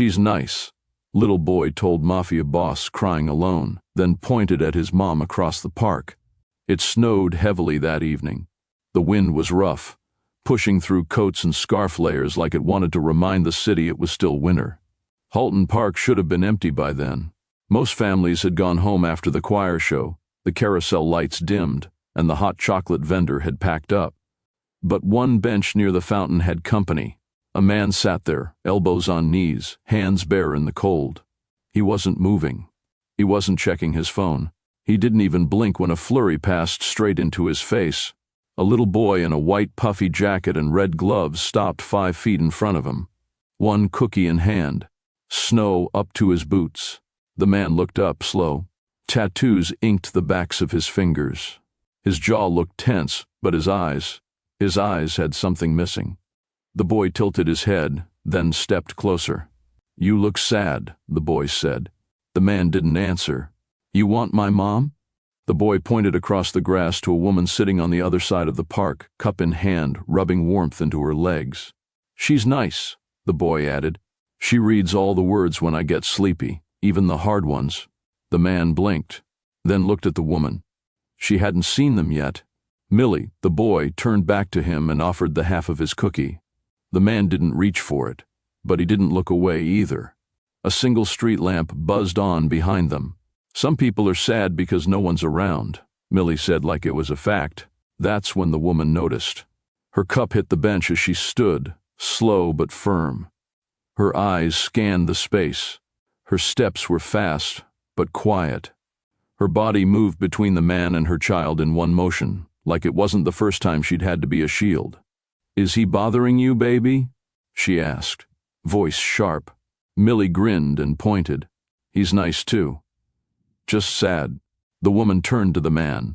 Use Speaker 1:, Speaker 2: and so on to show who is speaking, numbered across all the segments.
Speaker 1: "She's nice," little boy told mafia boss, crying alone, then pointed at his mom across the park. It snowed heavily that evening. The wind was rough, pushing through coats and scarf layers like it wanted to remind the city it was still winter. Halton Park should have been empty by then. Most families had gone home after the choir show, the carousel lights dimmed, and the hot chocolate vendor had packed up. But one bench near the fountain had company. A man sat there, elbows on knees, hands bare in the cold. He wasn't moving. He wasn't checking his phone. He didn't even blink when a flurry passed straight into his face. A little boy in a white puffy jacket and red gloves stopped 5 feet in front of him, one cookie in hand, snow up to his boots. The man looked up, slow. Tattoos inked the backs of his fingers. His jaw looked tense, but his eyes had something missing. The boy tilted his head, then stepped closer. "You look sad," the boy said. The man didn't answer. "You want my mom?" The boy pointed across the grass to a woman sitting on the other side of the park, cup in hand, rubbing warmth into her legs. "She's nice," the boy added. "She reads all the words when I get sleepy, even the hard ones." The man blinked, then looked at the woman. She hadn't seen them yet. Millie, the boy, turned back to him and offered the half of his cookie. The man didn't reach for it, but he didn't look away either. A single street lamp buzzed on behind them. "Some people are sad because no one's around," Millie said like it was a fact. That's when the woman noticed. Her cup hit the bench as she stood, slow but firm. Her eyes scanned the space. Her steps were fast, but quiet. Her body moved between the man and her child in one motion, like it wasn't the first time she'd had to be a shield. "Is he bothering you, baby?" she asked, voice sharp. Millie grinned and pointed. "He's nice too. Just sad." The woman turned to the man,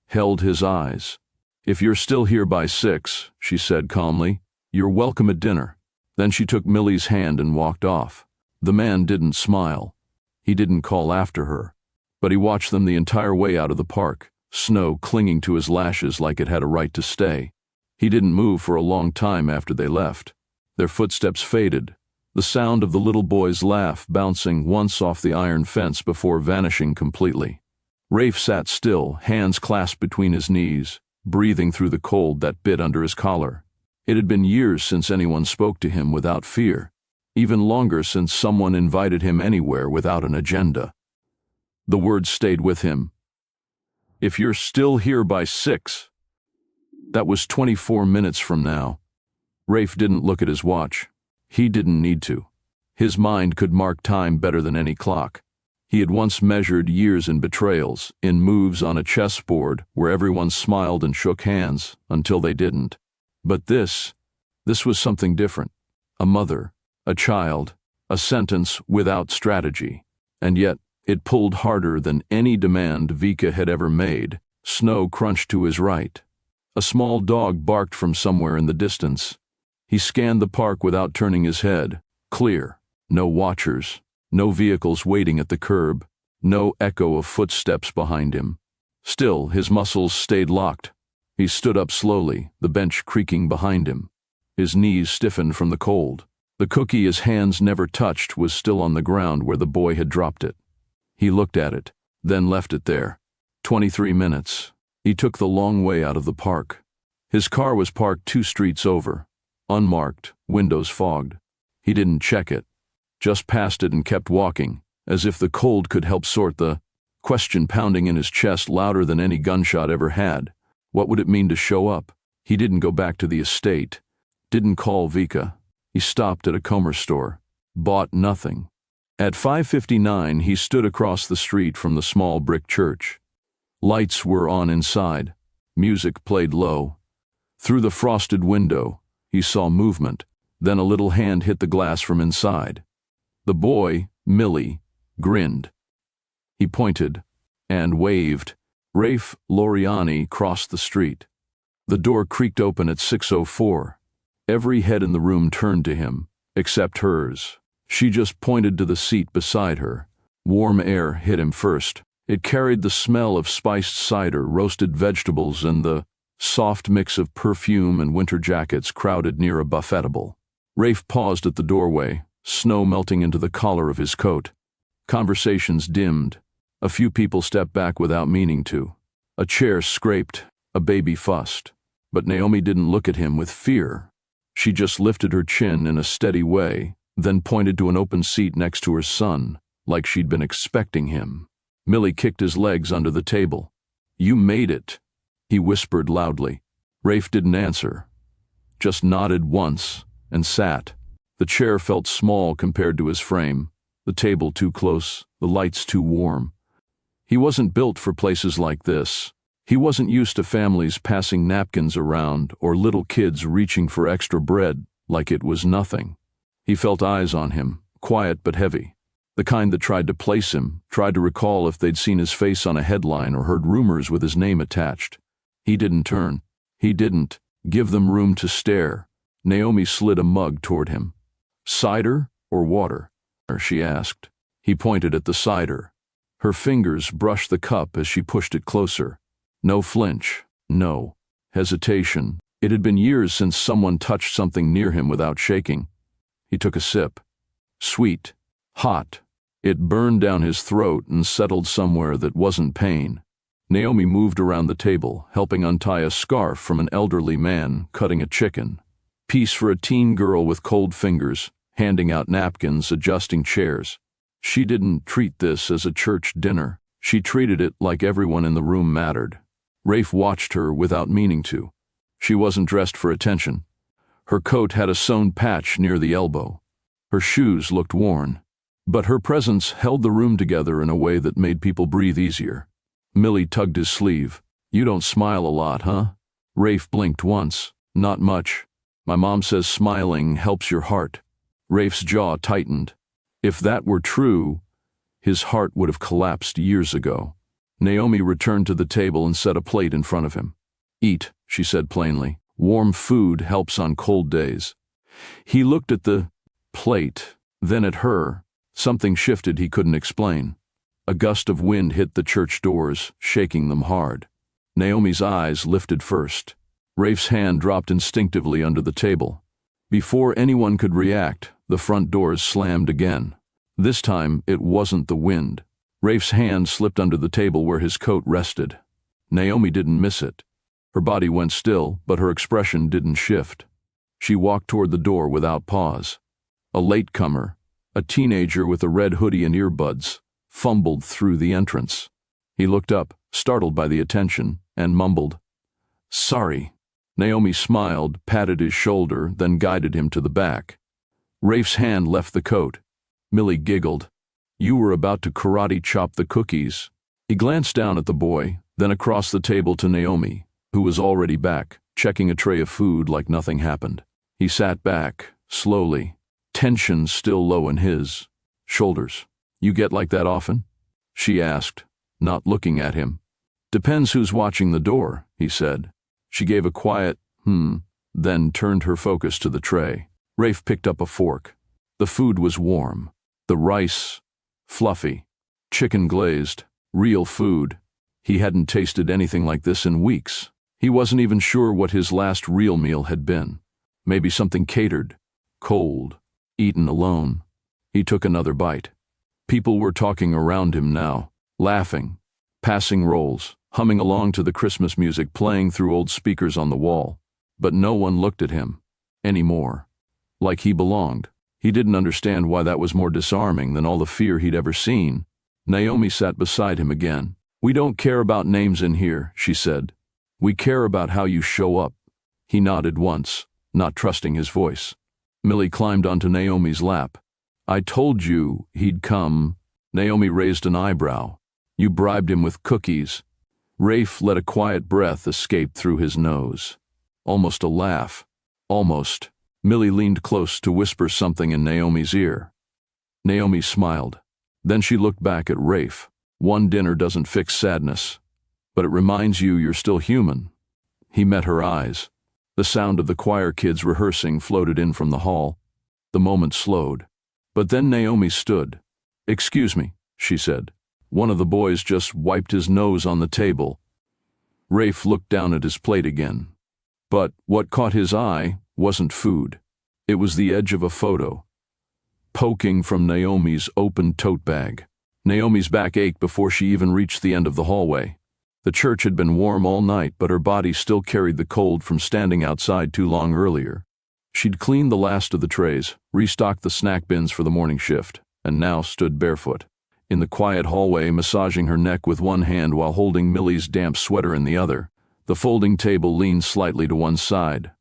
Speaker 1: held his eyes. "If you're still here by 6, she said calmly, "you're welcome at dinner." Then she took Millie's hand and walked off. The man didn't smile. He didn't call after her. But he watched them the entire way out of the park, snow clinging to his lashes like it had a right to stay. He didn't move for a long time after they left. Their footsteps faded, the sound of the little boy's laugh bouncing once off the iron fence before vanishing completely. Rafe sat still, hands clasped between his knees, breathing through the cold that bit under his collar. It had been years since anyone spoke to him without fear, even longer since someone invited him anywhere without an agenda. The words stayed with him. "If you're still here by 6. That was 24 minutes from now. Rafe didn't look at his watch. He didn't need to. His mind could mark time better than any clock. He had once measured years in betrayals, in moves on a chessboard where everyone smiled and shook hands until they didn't. But this was something different. A mother, a child, a sentence without strategy. And yet, it pulled harder than any demand Vika had ever made. Snow crunched to his right. A small dog barked from somewhere in the distance. He scanned the park without turning his head. Clear. No watchers. No vehicles waiting at the curb. No echo of footsteps behind him. Still, his muscles stayed locked. He stood up slowly, the bench creaking behind him. His knees stiffened from the cold. The cookie his hands never touched was still on the ground where the boy had dropped it. He looked at it, then left it there. 23 minutes. He took the long way out of the park. His car was parked 2 streets over, unmarked, windows fogged. He didn't check it, just passed it and kept walking, as if the cold could help sort the question pounding in his chest louder than any gunshot ever had. What would it mean to show up? He didn't go back to the estate, didn't call Vika. He stopped at a Comer store, bought nothing. At 5:59, he stood across the street from the small brick church. Lights were on inside. Music played low. Through the frosted window, he saw movement. Then a little hand hit the glass from inside. The boy, Millie, grinned. He pointed and waved. Rafe Loriani crossed the street. The door creaked open at 6:04. Every head in the room turned to him, except hers. She just pointed to the seat beside her. Warm air hit him first. It carried the smell of spiced cider, roasted vegetables, and the soft mix of perfume and winter jackets crowded near a buffetable. Rafe paused at the doorway, snow melting into the collar of his coat. Conversations dimmed. A few people stepped back without meaning to. A chair scraped, a baby fussed. But Naomi didn't look at him with fear. She just lifted her chin in a steady way, then pointed to an open seat next to her son, like she'd been expecting him. Millie kicked his legs under the table. "You made it," he whispered loudly. Rafe didn't answer, just nodded once and sat. The chair felt small compared to his frame, the table too close, the lights too warm. He wasn't built for places like this. He wasn't used to families passing napkins around or little kids reaching for extra bread like it was nothing. He felt eyes on him, quiet but heavy. The kind that tried to place him, tried to recall if they'd seen his face on a headline or heard rumors with his name attached. He didn't turn. He didn't give them room to stare. Naomi slid a mug toward him. "Cider or water?" she asked. He pointed at the cider. Her fingers brushed the cup as she pushed it closer. No flinch, no hesitation. It had been years since someone touched something near him without shaking. He took a sip. Sweet, hot. It burned down his throat and settled somewhere that wasn't pain. Naomi moved around the table, helping untie a scarf from an elderly man cutting a chicken. Piece for a teen girl with cold fingers, handing out napkins, adjusting chairs. She didn't treat this as a church dinner. She treated it like everyone in the room mattered. Rafe watched her without meaning to. She wasn't dressed for attention. Her coat had a sewn patch near the elbow. Her shoes looked worn. But her presence held the room together in a way that made people breathe easier. Millie tugged his sleeve. "You don't smile a lot, huh?" Rafe blinked once. "Not much. My mom says smiling helps your heart." Rafe's jaw tightened. If that were true, his heart would have collapsed years ago. Naomi returned to the table and set a plate in front of him. "Eat," she said plainly. "Warm food helps on cold days." He looked at the plate, then at her. Something shifted he couldn't explain. A gust of wind hit the church doors, shaking them hard. Naomi's eyes lifted first. Rafe's hand dropped instinctively under the table. Before anyone could react, the front doors slammed again. This time, it wasn't the wind. Rafe's hand slipped under the table where his coat rested. Naomi didn't miss it. Her body went still, but her expression didn't shift. She walked toward the door without pause. A latecomer, a teenager with a red hoodie and earbuds, fumbled through the entrance. He looked up, startled by the attention, and mumbled, "Sorry." Naomi smiled, patted his shoulder, then guided him to the back. Rafe's hand left the coat. Millie giggled. "You were about to karate chop the cookies." He glanced down at the boy, then across the table to Naomi, who was already back, checking a tray of food like nothing happened. He sat back, slowly, tension still low in his shoulders. "You get like that often?" she asked, not looking at him. "Depends who's watching the door," he said. She gave a quiet, then turned her focus to the tray. Rafe picked up a fork. The food was warm. The rice, fluffy. Chicken glazed. Real food. He hadn't tasted anything like this in weeks. He wasn't even sure what his last real meal had been. Maybe something catered, cold, eaten alone. He took another bite. People were talking around him now, laughing, passing rolls, humming along to the Christmas music playing through old speakers on the wall. But no one looked at him anymore. Like he belonged. He didn't understand why that was more disarming than all the fear he'd ever seen. Naomi sat beside him again. "We don't care about names in here," she said. "We care about how you show up." He nodded once, not trusting his voice. Millie climbed onto Naomi's lap. "I told you he'd come." Naomi raised an eyebrow. "You bribed him with cookies." Rafe let a quiet breath escape through his nose. Almost a laugh. Almost. Millie leaned close to whisper something in Naomi's ear. Naomi smiled. Then she looked back at Rafe. "One dinner doesn't fix sadness, but it reminds you you're still human." He met her eyes. The sound of the choir kids rehearsing floated in from the hall. The moment slowed. But then Naomi stood. "Excuse me," she said. One of the boys just wiped his nose on the table. Rafe looked down at his plate again. But what caught his eye wasn't food. It was the edge of a photo. poking from Naomi's open tote bag. Naomi's back ached before she even reached the end of the hallway. The church had been warm all night, but her body still carried the cold from standing outside too long earlier. She'd cleaned the last of the trays, restocked the snack bins for the morning shift, and now stood barefoot in the quiet hallway, massaging her neck with one hand while holding Millie's damp sweater in the other. The folding table leaned slightly to one side.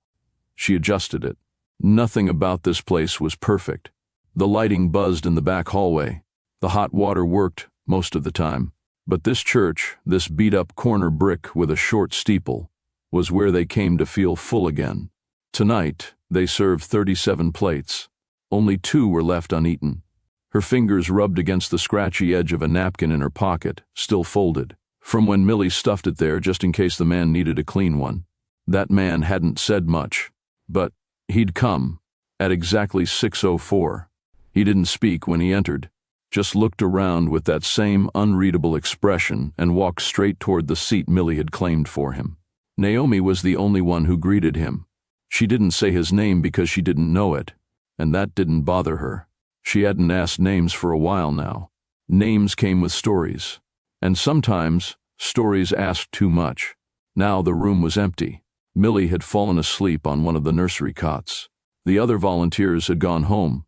Speaker 1: She adjusted it. Nothing about this place was perfect. The lighting buzzed in the back hallway. The hot water worked most of the time. But this church, this beat-up corner brick with a short steeple, was where they came to feel full again. Tonight, they served 37 plates. Only 2 were left uneaten. Her fingers rubbed against the scratchy edge of a napkin in her pocket, still folded, from when Millie stuffed it there just in case the man needed a clean one. That man hadn't said much, but he'd come at exactly 6:04. He didn't speak when he entered, just looked around with that same unreadable expression and walked straight toward the seat Millie had claimed for him. Naomi was the only one who greeted him. She didn't say his name because she didn't know it, and that didn't bother her. She hadn't asked names for a while now. Names came with stories, and sometimes stories asked too much. Now the room was empty. Millie had fallen asleep on one of the nursery cots. The other volunteers had gone home.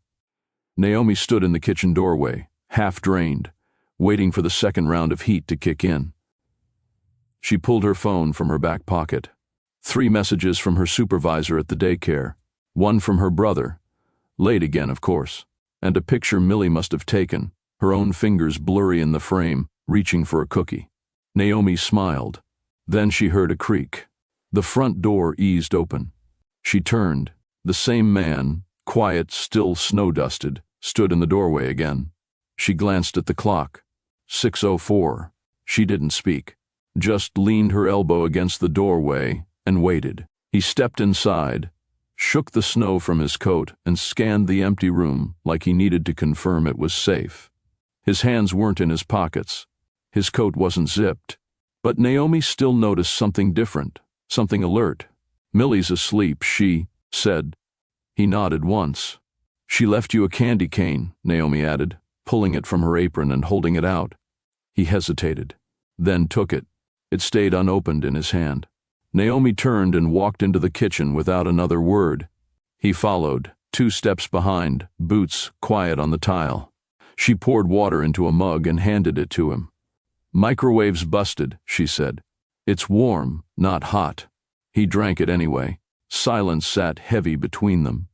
Speaker 1: Naomi stood in the kitchen doorway, half drained, waiting for the second round of heat to kick in. She pulled her phone from her back pocket. 3 messages from her supervisor at the daycare, 1 from her brother, late again of course, and a picture Millie must have taken, her own fingers blurry in the frame, reaching for a cookie. Naomi smiled. Then she heard a creak. The front door eased open. She turned. The same man, quiet, still snow-dusted, stood in the doorway again. She glanced at the clock. 6:04. She didn't speak, just leaned her elbow against the doorway and waited. He stepped inside, shook the snow from his coat, and scanned the empty room like he needed to confirm it was safe. His hands weren't in his pockets. His coat wasn't zipped. But Naomi still noticed something different, something alert. "Millie's asleep," she said. He nodded once. "She left you a candy cane," Naomi added, pulling it from her apron and holding it out. He hesitated, then took it. It stayed unopened in his hand. Naomi turned and walked into the kitchen without another word. He followed, 2 steps behind, boots quiet on the tile. She poured water into a mug and handed it to him. "Microwave's busted," she said. "It's warm, not hot." He drank it anyway. Silence sat heavy between them.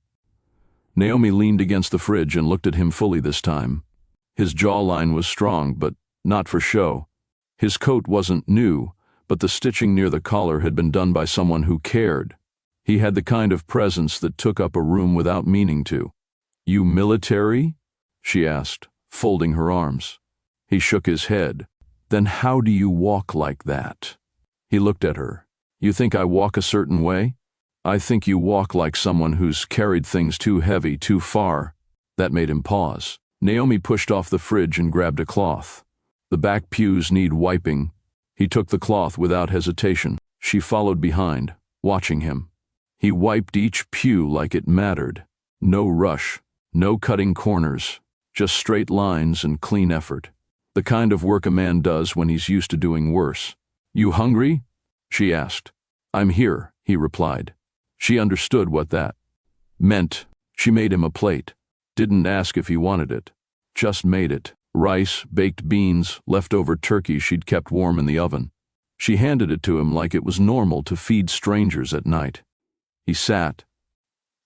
Speaker 1: Naomi leaned against the fridge and looked at him fully this time. His jawline was strong, but not for show. His coat wasn't new, but the stitching near the collar had been done by someone who cared. He had the kind of presence that took up a room without meaning to. "You military?" she asked, folding her arms. He shook his head. "Then how do you walk like that?" He looked at her. "You think I walk a certain way? I think you walk like someone who's carried things too heavy, too far." That made him pause. Naomi pushed off the fridge and grabbed a cloth. "The back pews need wiping." He took the cloth without hesitation. She followed behind, watching him. He wiped each pew like it mattered. No rush, no cutting corners, just straight lines and clean effort. The kind of work a man does when he's used to doing worse. "You hungry?" she asked. "I'm here," he replied. She understood what that meant. She made him a plate. Didn't ask if he wanted it. Just made it. Rice, baked beans, leftover turkey she'd kept warm in the oven. She handed it to him like it was normal to feed strangers at night. He sat.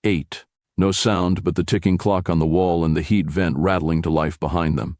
Speaker 1: Ate. No sound but the ticking clock on the wall and the heat vent rattling to life behind them.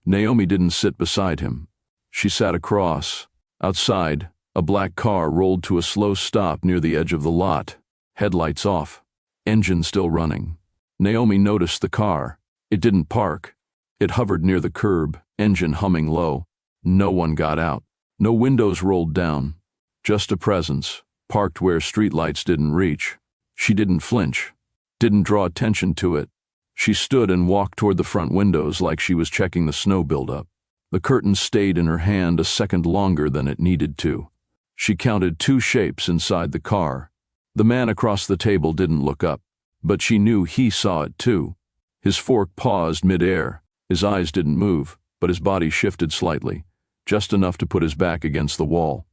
Speaker 1: Naomi didn't sit beside him. She sat across. Outside, a black car rolled to a slow stop near the edge of the lot. Headlights off. Engine still running. Naomi noticed the car. It didn't park. It hovered near the curb, engine humming low. No one got out. No windows rolled down. Just a presence, parked where streetlights didn't reach. She didn't flinch. Didn't draw attention to it. She stood and walked toward the front windows like she was checking the snow buildup. The curtain stayed in her hand a second longer than it needed to. She counted 2 shapes inside the car. The man across the table didn't look up, but she knew he saw it too. His fork paused mid-air. His eyes didn't move, but his body shifted slightly, just enough to put his back against the wall.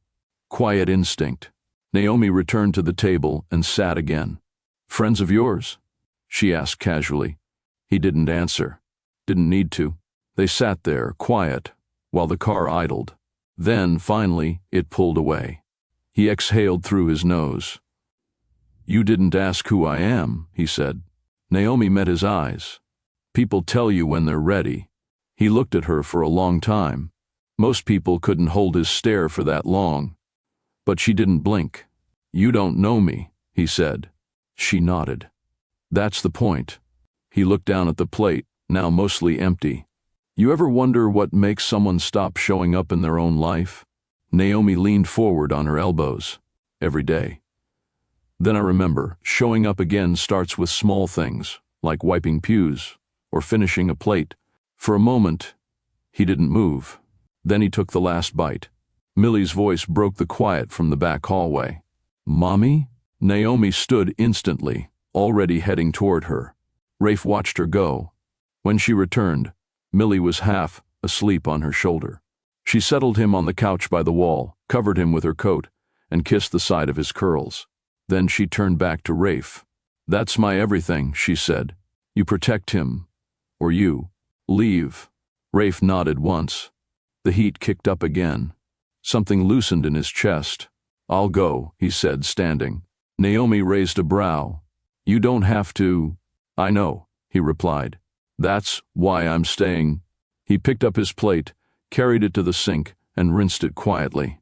Speaker 1: Quiet instinct. Naomi returned to the table and sat again. "Friends of yours?" she asked casually. He didn't answer. Didn't need to. They sat there, quiet, while the car idled. Then, finally, it pulled away. He exhaled through his nose. "You didn't ask who I am," he said. Naomi met his eyes. "People tell you when they're ready." He looked at her for a long time. Most people couldn't hold his stare for that long. But she didn't blink. "You don't know me," he said. She nodded. "That's the point." He looked down at the plate, now mostly empty. "You ever wonder what makes someone stop showing up in their own life?" Naomi leaned forward on her elbows. "Every day. Then I remember, showing up again starts with small things, like wiping pews, or finishing a plate." For a moment, he didn't move. Then he took the last bite. Millie's voice broke the quiet from the back hallway. "Mommy?" Naomi stood instantly, already heading toward her. Rafe watched her go. When she returned, Millie was half asleep on her shoulder. She settled him on the couch by the wall, covered him with her coat, and kissed the side of his curls. Then she turned back to Rafe. "That's my everything," she said. "You protect him. Or you. Leave." Rafe nodded once. The heat kicked up again. Something loosened in his chest. "I'll go," he said, standing. Naomi raised a brow. "You don't have to." "I know," he replied. "That's why I'm staying." He picked up his plate, carried it to the sink, and rinsed it quietly.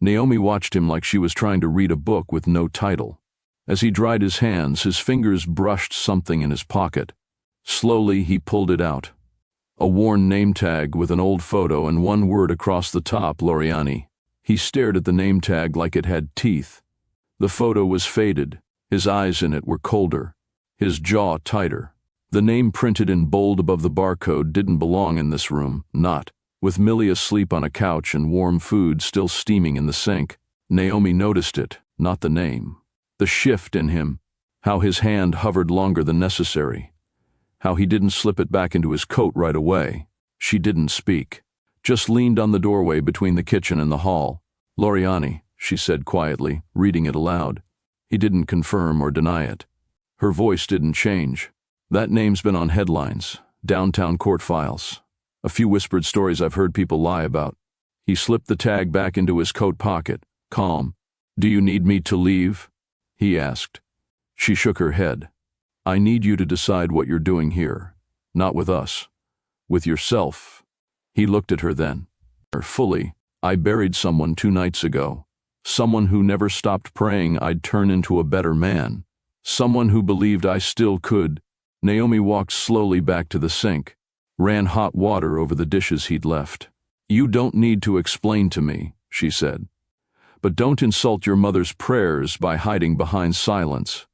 Speaker 1: Naomi watched him like she was trying to read a book with no title. As he dried his hands, his fingers brushed something in his pocket. Slowly, he pulled it out. A worn name tag with an old photo and one word across the top, Loriani. He stared at the name tag like it had teeth. The photo was faded. His eyes in it were colder, his jaw tighter. The name printed in bold above the barcode didn't belong in this room, not. With Millie asleep on a couch and warm food still steaming in the sink, Naomi noticed it, not the name. The shift in him, how his hand hovered longer than necessary, how he didn't slip it back into his coat right away. She didn't speak, just leaned on the doorway between the kitchen and the hall. "Loriani," she said quietly, reading it aloud. He didn't confirm or deny it. Her voice didn't change. "That name's been on headlines, downtown court files. A few whispered stories I've heard people lie about." He slipped the tag back into his coat pocket, calm. "Do you need me to leave?" he asked. She shook her head. "I need you to decide what you're doing here. Not with us. With yourself." He looked at her then. Fully. "I buried someone 2 nights ago. Someone who never stopped praying I'd turn into a better man. Someone who believed I still could." Naomi walked slowly back to the sink, ran hot water over the dishes he'd left. "You don't need to explain to me," she said. "But don't insult your mother's prayers by hiding behind silence."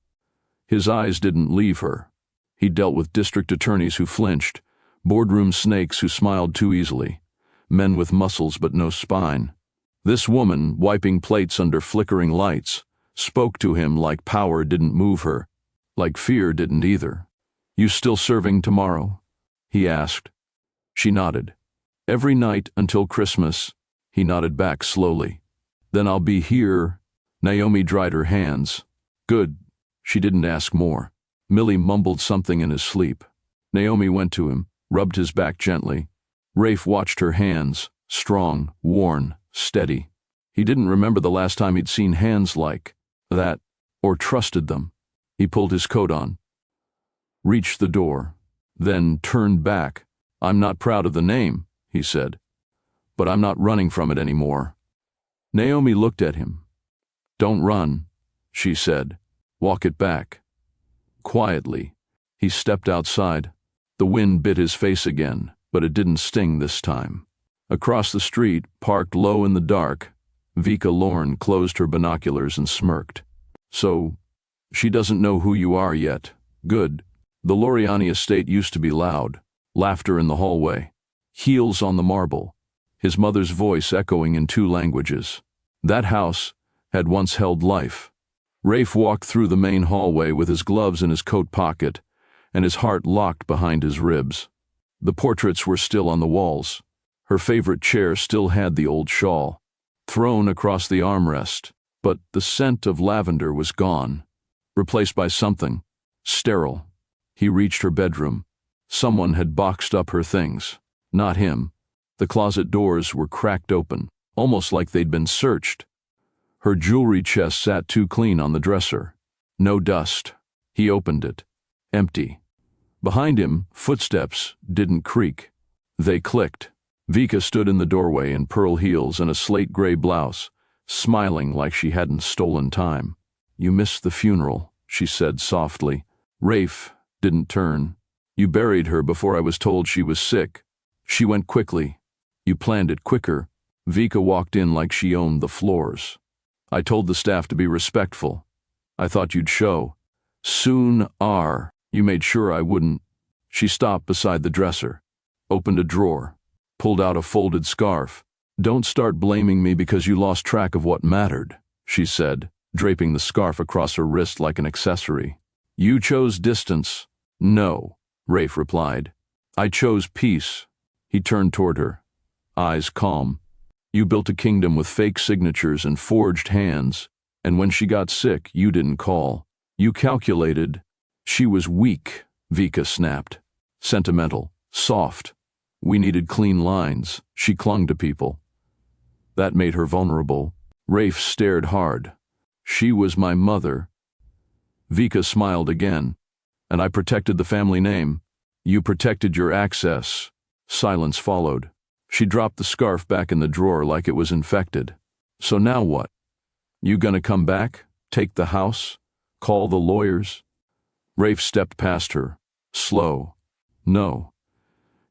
Speaker 1: His eyes didn't leave her. He dealt with district attorneys who flinched, boardroom snakes who smiled too easily, men with muscles but no spine. This woman, wiping plates under flickering lights, spoke to him like power didn't move her, like fear didn't either. "You still serving tomorrow?" he asked. She nodded. "Every night until Christmas." He nodded back slowly. "Then I'll be here." Naomi dried her hands. "Good." She didn't ask more. Millie mumbled something in his sleep. Naomi went to him, rubbed his back gently. Rafe watched her hands, strong, worn, steady. He didn't remember the last time he'd seen hands like that, or trusted them. He pulled his coat on, reached the door, then turned back. "I'm not proud of the name," he said, "but I'm not running from it anymore." Naomi looked at him. "Don't run," she said. "Walk it back." Quietly, he stepped outside. The wind bit his face again, but it didn't sting this time. Across the street, parked low in the dark, Vika Lorne closed her binoculars and smirked. "So, she doesn't know who you are yet. Good." The Loriani estate used to be loud. Laughter in the hallway. Heels on the marble. His mother's voice echoing in 2 languages. That house had once held life. Rafe walked through the main hallway with his gloves in his coat pocket and his heart locked behind his ribs. The portraits were still on the walls. Her favorite chair still had the old shawl thrown across the armrest, but the scent of lavender was gone, replaced by something sterile. He reached her bedroom. Someone had boxed up her things. Not him. The closet doors were cracked open, almost like they'd been searched. Her jewelry chest sat too clean on the dresser. No dust. He opened it. Empty. Behind him, footsteps didn't creak. They clicked. Vika stood in the doorway in pearl heels and a slate-gray blouse, smiling like she hadn't stolen time. "You missed the funeral," she said softly. "Rafe didn't turn. You buried her before I was told she was sick. She went quickly. You planned it quicker." Vika walked in like she owned the floors. "I told the staff to be respectful. I thought you'd show. Soon are. You made sure I wouldn't." She stopped beside the dresser, opened a drawer, pulled out a folded scarf. "Don't start blaming me because you lost track of what mattered," she said, draping the scarf across her wrist like an accessory. "You chose distance." "No," Rafe replied. "I chose peace." He turned toward her, eyes calm. "You built a kingdom with fake signatures and forged hands, and when she got sick, you didn't call. You calculated." "She was weak," Vika snapped. "Sentimental, soft. We needed clean lines. She clung to people. That made her vulnerable." Rafe stared hard. "She was my mother." Vika smiled again. "And I protected the family name. You protected your access." Silence followed. She dropped the scarf back in the drawer like it was infected. "So now what? You gonna come back? Take the house? Call the lawyers?" Rafe stepped past her, slow. "No.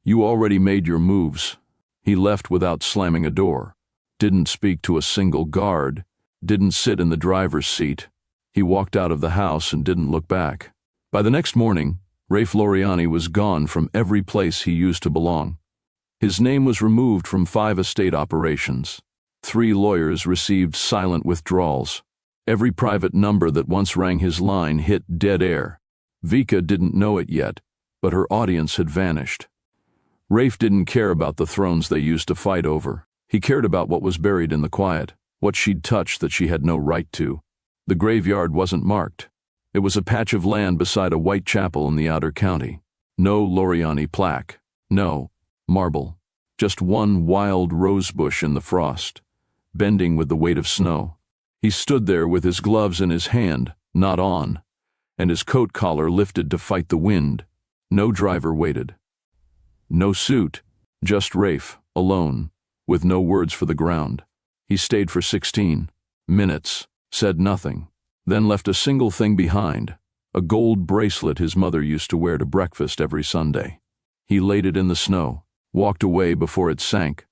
Speaker 1: You already made your moves." He left without slamming a door. Didn't speak to a single guard. Didn't sit in the driver's seat. He walked out of the house and didn't look back. By the next morning, Rafe Loriani was gone from every place he used to belong. His name was removed from 5 estate operations. 3 lawyers received silent withdrawals. Every private number that once rang his line hit dead air. Vika didn't know it yet, but her audience had vanished. Rafe didn't care about the thrones they used to fight over. He cared about what was buried in the quiet, what she'd touched that she had no right to. The graveyard wasn't marked. It was a patch of land beside a white chapel in the outer county. No Loriani plaque. No marble. Just one wild rosebush in the frost, bending with the weight of snow. He stood there with his gloves in his hand, not on, and his coat collar lifted to fight the wind. No driver waited. No suit, just Rafe, alone, with no words for the ground. He stayed for 16 minutes, said nothing, then left a single thing behind, a gold bracelet his mother used to wear to breakfast every Sunday. He laid it in the snow, walked away before it sank.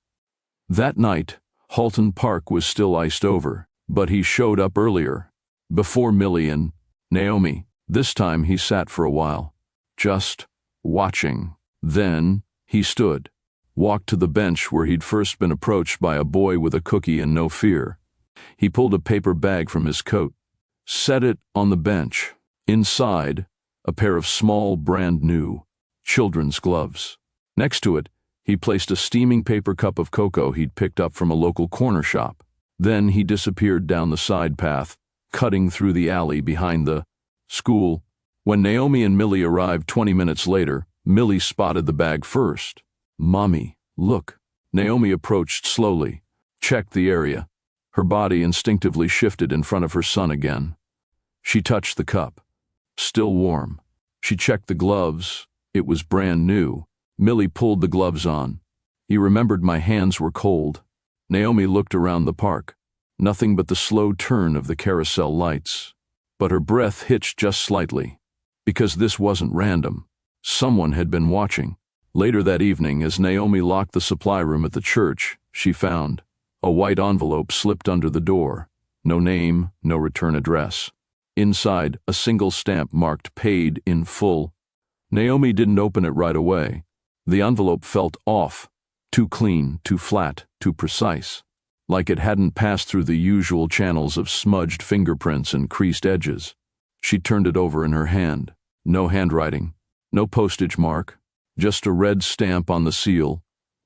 Speaker 1: That night, Halton Park was still iced over, but he showed up earlier, before Millie and Naomi. This time he sat for a while, just watching. Then he stood, walked to the bench where he'd first been approached by a boy with a cookie and no fear. He pulled a paper bag from his coat, set it on the bench. Inside, a pair of small, brand-new children's gloves. Next to it, he placed a steaming paper cup of cocoa he'd picked up from a local corner shop. Then he disappeared down the side path, cutting through the alley behind the school. When Naomi and Millie arrived 20 minutes later, Millie spotted the bag first. "Mommy, look." Naomi approached slowly, checked the area. Her body instinctively shifted in front of her son again. She touched the cup. Still warm. She checked the gloves. It was brand new. Millie pulled the gloves on. "He remembered my hands were cold." Naomi looked around the park. Nothing but the slow turn of the carousel lights. But her breath hitched just slightly. Because this wasn't random. Someone had been watching. Later that evening, as Naomi locked the supply room at the church, she found a white envelope slipped under the door. No name, no return address. Inside, a single stamp marked "Paid in full." Naomi didn't open it right away. The envelope felt off. Too clean, too flat, too precise. Like it hadn't passed through the usual channels of smudged fingerprints and creased edges. She turned it over in her hand. No handwriting. No postage mark, just a red stamp on the seal,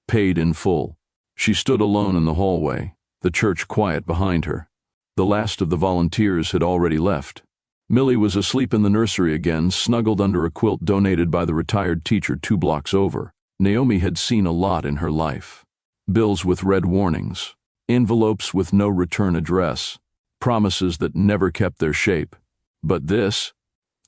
Speaker 1: paid in full. She stood alone in the hallway, the church quiet behind her. The last of the volunteers had already left. Millie was asleep in the nursery again, snuggled under a quilt donated by the retired teacher 2 blocks over. Naomi had seen a lot in her life. Bills with red warnings, envelopes with no return address, promises that never kept their shape. But this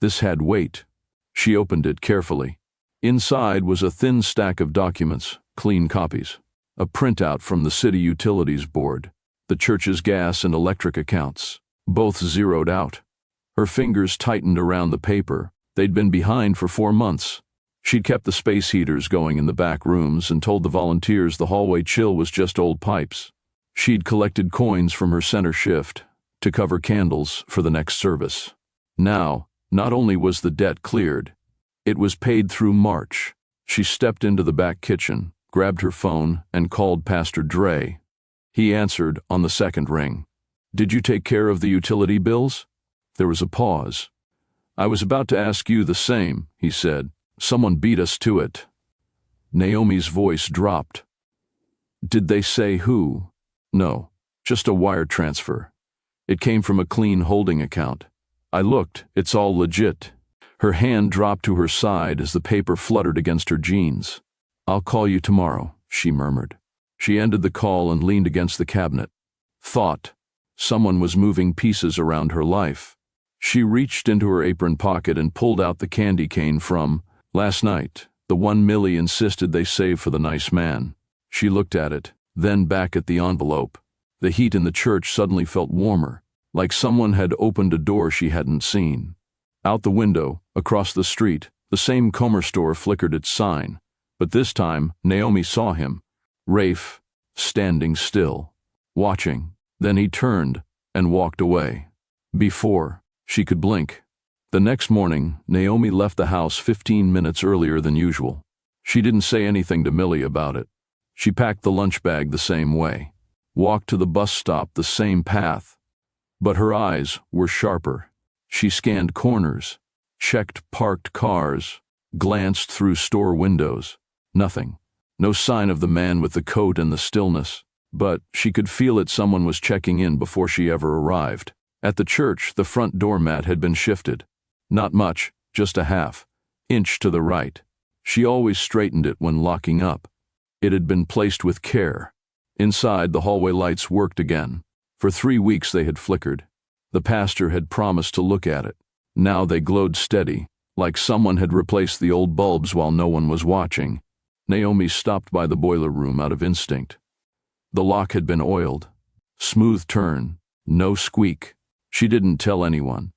Speaker 1: had weight. She opened it carefully. Inside was a thin stack of documents, clean copies. A printout from the city utilities board, the church's gas and electric accounts, both zeroed out. Her fingers tightened around the paper. They'd been behind for 4 months. She'd kept the space heaters going in the back rooms and told the volunteers the hallway chill was just old pipes. She'd collected coins from her center shift to cover candles for the next service. Now, not only was the debt cleared, it was paid through March. She stepped into the back kitchen, grabbed her phone, and called Pastor Dre. He answered on the second ring. "Did you take care of the utility bills?" There was a pause. "I was about to ask you the same," he said. "Someone beat us to it." Naomi's voice dropped. "Did they say who?" "No, just a wire transfer. It came from a clean holding account. I looked, it's all legit." Her hand dropped to her side as the paper fluttered against her jeans. "I'll call you tomorrow," she murmured. She ended the call and leaned against the cabinet. Thought. Someone was moving pieces around her life. She reached into her apron pocket and pulled out the candy cane from last night, the one Millie insisted they save for the nice man. She looked at it, then back at the envelope. The heat in the church suddenly felt warmer, like someone had opened a door she hadn't seen. Out the window, across the street, the same Comer store flickered its sign, but this time Naomi saw him, Rafe, standing still, watching. Then he turned and walked away. Before she could blink. The next morning, Naomi left the house 15 minutes earlier than usual. She didn't say anything to Millie about it. She packed the lunch bag the same way, walked to the bus stop the same path. But her eyes were sharper. She scanned corners, checked parked cars, glanced through store windows. Nothing. No sign of the man with the coat and the stillness. But she could feel it, someone was checking in before she ever arrived. At the church, the front doormat had been shifted. Not much, just a half-inch to the right. She always straightened it when locking up. It had been placed with care. Inside, the hallway lights worked again. For 3 weeks they had flickered. The pastor had promised to look at it. Now they glowed steady, like someone had replaced the old bulbs while no one was watching. Naomi stopped by the boiler room out of instinct. The lock had been oiled. Smooth turn, no squeak. She didn't tell anyone.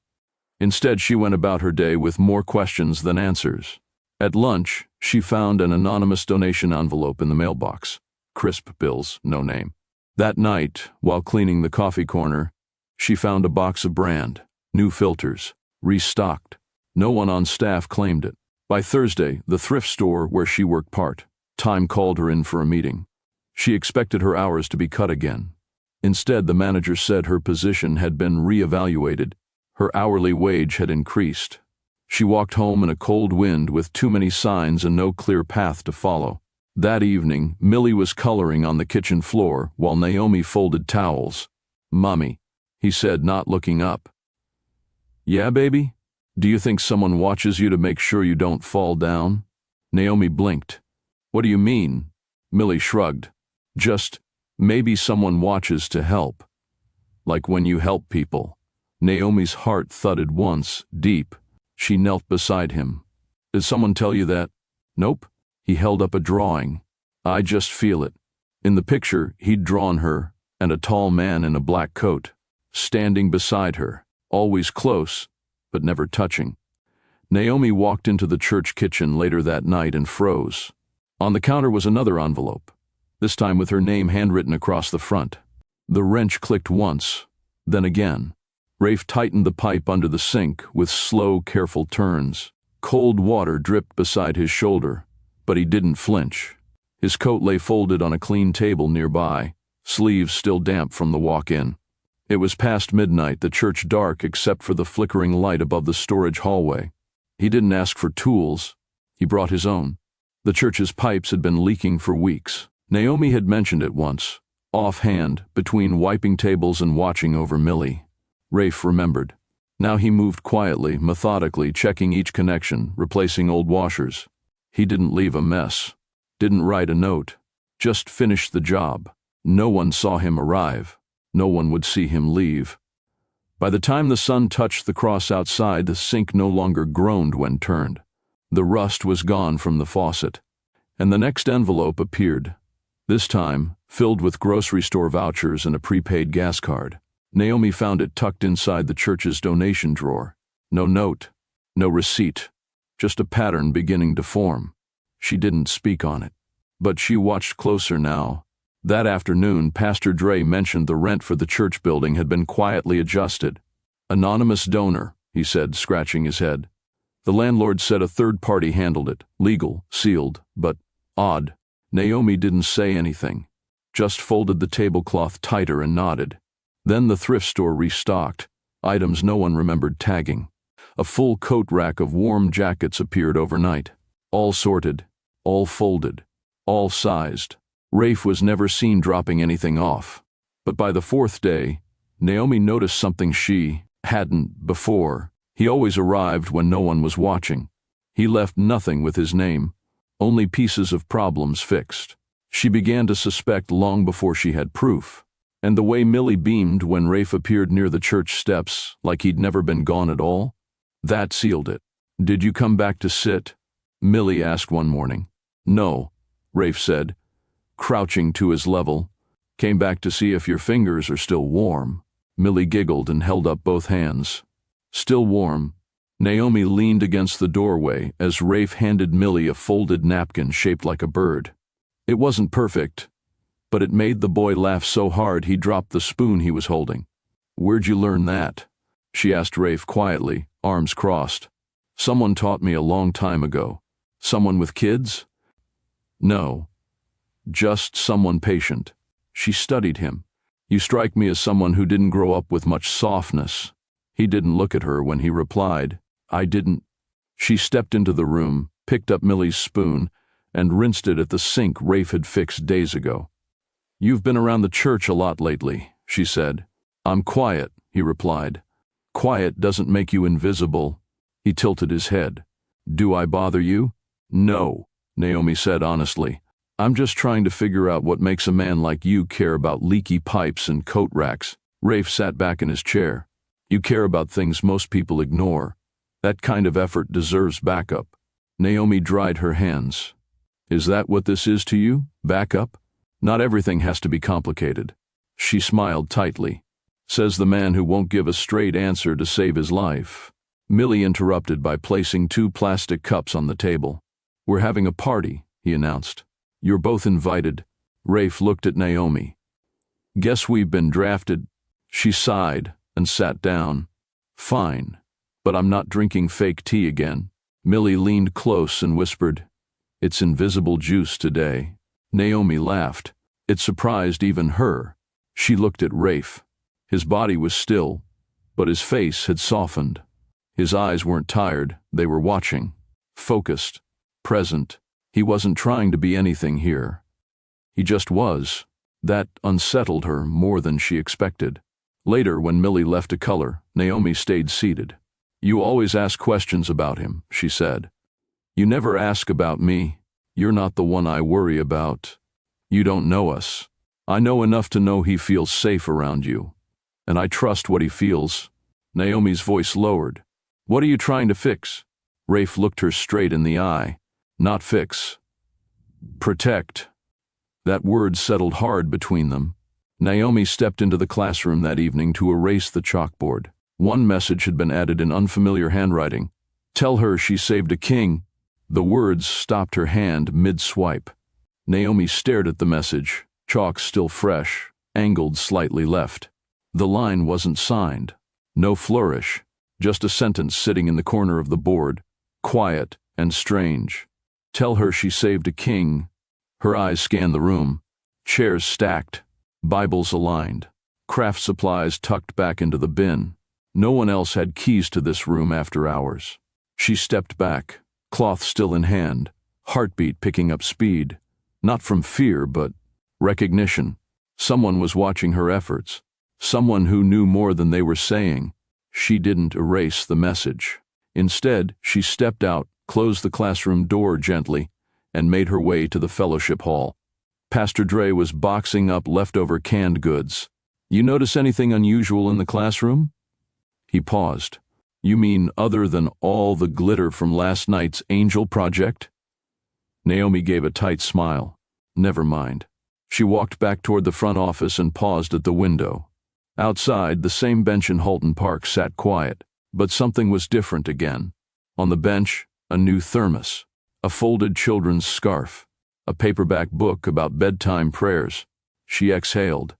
Speaker 1: Instead, she went about her day with more questions than answers. At lunch, she found an anonymous donation envelope in the mailbox. Crisp bills, no name. That night, while cleaning the coffee corner, she found a box of brand, new filters, restocked. No one on staff claimed it. By Thursday, the thrift store where she worked part-time called her in for a meeting. She expected her hours to be cut again. Instead, the manager said her position had been reevaluated. Her hourly wage had increased. She walked home in a cold wind with too many signs and no clear path to follow. That evening, Millie was coloring on the kitchen floor while Naomi folded towels. "Mommy," he said, not looking up. "Yeah, baby? Do you think someone watches you to make sure you don't fall down?" Naomi blinked. "What do you mean?" Millie shrugged. "Just, maybe someone watches to help. Like when you help people." Naomi's heart thudded once, deep. She knelt beside him. "Did someone tell you that?" "Nope." He held up a drawing. "I just feel it." In the picture, he'd drawn her and a tall man in a black coat, standing beside her, always close, but never touching. Naomi walked into the church kitchen later that night and froze. On the counter was another envelope, this time with her name handwritten across the front. The wrench clicked once, then again. Rafe tightened the pipe under the sink with slow, careful turns. Cold water dripped beside his shoulder, but he didn't flinch. His coat lay folded on a clean table nearby, sleeves still damp from the walk-in. It was past midnight, the church dark except for the flickering light above the storage hallway. He didn't ask for tools, He brought his own. The church's pipes had been leaking for weeks. Naomi had mentioned it once, offhand, between wiping tables and watching over Millie. Rafe remembered. Now he moved quietly, methodically, checking each connection, replacing old washers. He didn't leave a mess. Didn't write a note. Just finished the job. No one saw him arrive. No one would see him leave. By the time the sun touched the cross outside, the sink no longer groaned when turned. The rust was gone from the faucet. And the next envelope appeared. This time, filled with grocery store vouchers and a prepaid gas card. Naomi found it tucked inside the church's donation drawer. No note, no receipt, just a pattern beginning to form. She didn't speak on it. But she watched closer now. That afternoon, Pastor Dre mentioned the rent for the church building had been quietly adjusted. Anonymous donor, he said, scratching his head. The landlord said a third party handled it, legal, sealed, but odd. Naomi didn't say anything, just folded the tablecloth tighter and nodded. Then the thrift store restocked, items no one remembered tagging. A full coat rack of warm jackets appeared overnight, all sorted, all folded, all sized. Rafe was never seen dropping anything off. But by the fourth day, Naomi noticed something she hadn't before. He always arrived when no one was watching. He left nothing with his name, only pieces of problems fixed. She began to suspect long before she had proof. And the way Millie beamed when Rafe appeared near the church steps, like he'd never been gone at all, that sealed it. "Did you come back to sit?" Millie asked one morning. "No," Rafe said, crouching to his level. "Came back to see if your fingers are still warm." Millie giggled and held up both hands. "Still warm." Naomi leaned against the doorway as Rafe handed Millie a folded napkin shaped like a bird. It wasn't perfect, but it made the boy laugh so hard he dropped the spoon he was holding. "Where'd you learn that?" she asked Rafe quietly, arms crossed. "Someone taught me a long time ago." "Someone with kids?" "No, just someone patient." She studied him. "You strike me as someone who didn't grow up with much softness." He didn't look at her when he replied, "I didn't." She stepped into the room, picked up Millie's spoon, and rinsed it at the sink Rafe had fixed days ago. "You've been around the church a lot lately," she said. "I'm quiet," he replied. "Quiet doesn't make you invisible." He tilted his head. "Do I bother you?" "No," Naomi said honestly. "I'm just trying to figure out what makes a man like you care about leaky pipes and coat racks." Rafe sat back in his chair. "You care about things most people ignore. That kind of effort deserves backup." Naomi dried her hands. "Is that what this is to you? Backup? Not everything has to be complicated." She smiled tightly. Says the man who won't give a straight answer to save his life. Millie interrupted by placing 2 plastic cups on the table. "We're having a party," he announced. "You're both invited." Rafe looked at Naomi. "Guess we've been drafted." She sighed and sat down. "Fine, but I'm not drinking fake tea again." Millie leaned close and whispered, "It's invisible juice today." Naomi laughed. It surprised even her. She looked at Rafe. His body was still, but his face had softened. His eyes weren't tired, they were watching. Focused, present. He wasn't trying to be anything here. He just was. That unsettled her more than she expected. Later, when Millie left to color, Naomi stayed seated. "You always ask questions about him," she said. "You never ask about me. You're not the one I worry about. You don't know us. I know enough to know he feels safe around you. And I trust what he feels." Naomi's voice lowered. "What are you trying to fix?" Rafe looked her straight in the eye. "Not fix. Protect." That word settled hard between them. Naomi stepped into the classroom that evening to erase the chalkboard. One message had been added in unfamiliar handwriting. "Tell her she saved a king." The words stopped her hand mid-swipe. Naomi stared at the message, chalk still fresh, angled slightly left. The line wasn't signed. No flourish, just a sentence sitting in the corner of the board, quiet and strange. "Tell her she saved a king." Her eyes scanned the room. Chairs stacked, Bibles aligned, craft supplies tucked back into the bin. No one else had keys to this room after hours. She stepped back, cloth still in hand, heartbeat picking up speed, not from fear but recognition. Someone was watching her efforts, someone who knew more than they were saying. She didn't erase the message. Instead, she stepped out, closed the classroom door gently, and made her way to the fellowship hall. Pastor Dre was boxing up leftover canned goods. "You notice anything unusual in the classroom?" He paused. "You mean other than all the glitter from last night's angel project?" Naomi gave a tight smile. "Never mind." She walked back toward the front office and paused at the window. Outside, the same bench in Halton Park sat quiet, but something was different again. On the bench, a new thermos, a folded children's scarf, a paperback book about bedtime prayers. She exhaled.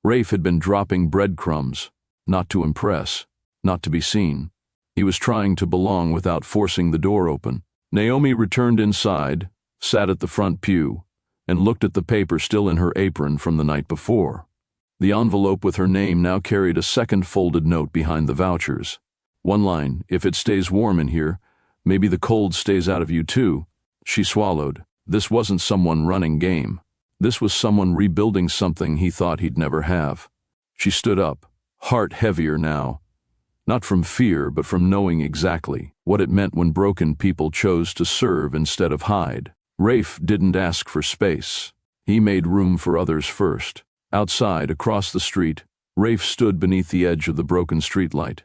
Speaker 1: Rafe had been dropping breadcrumbs, not to impress, not to be seen. He was trying to belong without forcing the door open. Naomi returned inside, sat at the front pew, and looked at the paper still in her apron from the night before. The envelope with her name now carried a second folded note behind the vouchers. One line, "If it stays warm in here, maybe the cold stays out of you too." She swallowed. This wasn't someone running game. This was someone rebuilding something he thought he'd never have. She stood up, heart heavier now. Not from fear, but from knowing exactly what it meant when broken people chose to serve instead of hide. Rafe didn't ask for space. He made room for others first. Outside, across the street, Rafe stood beneath the edge of the broken streetlight.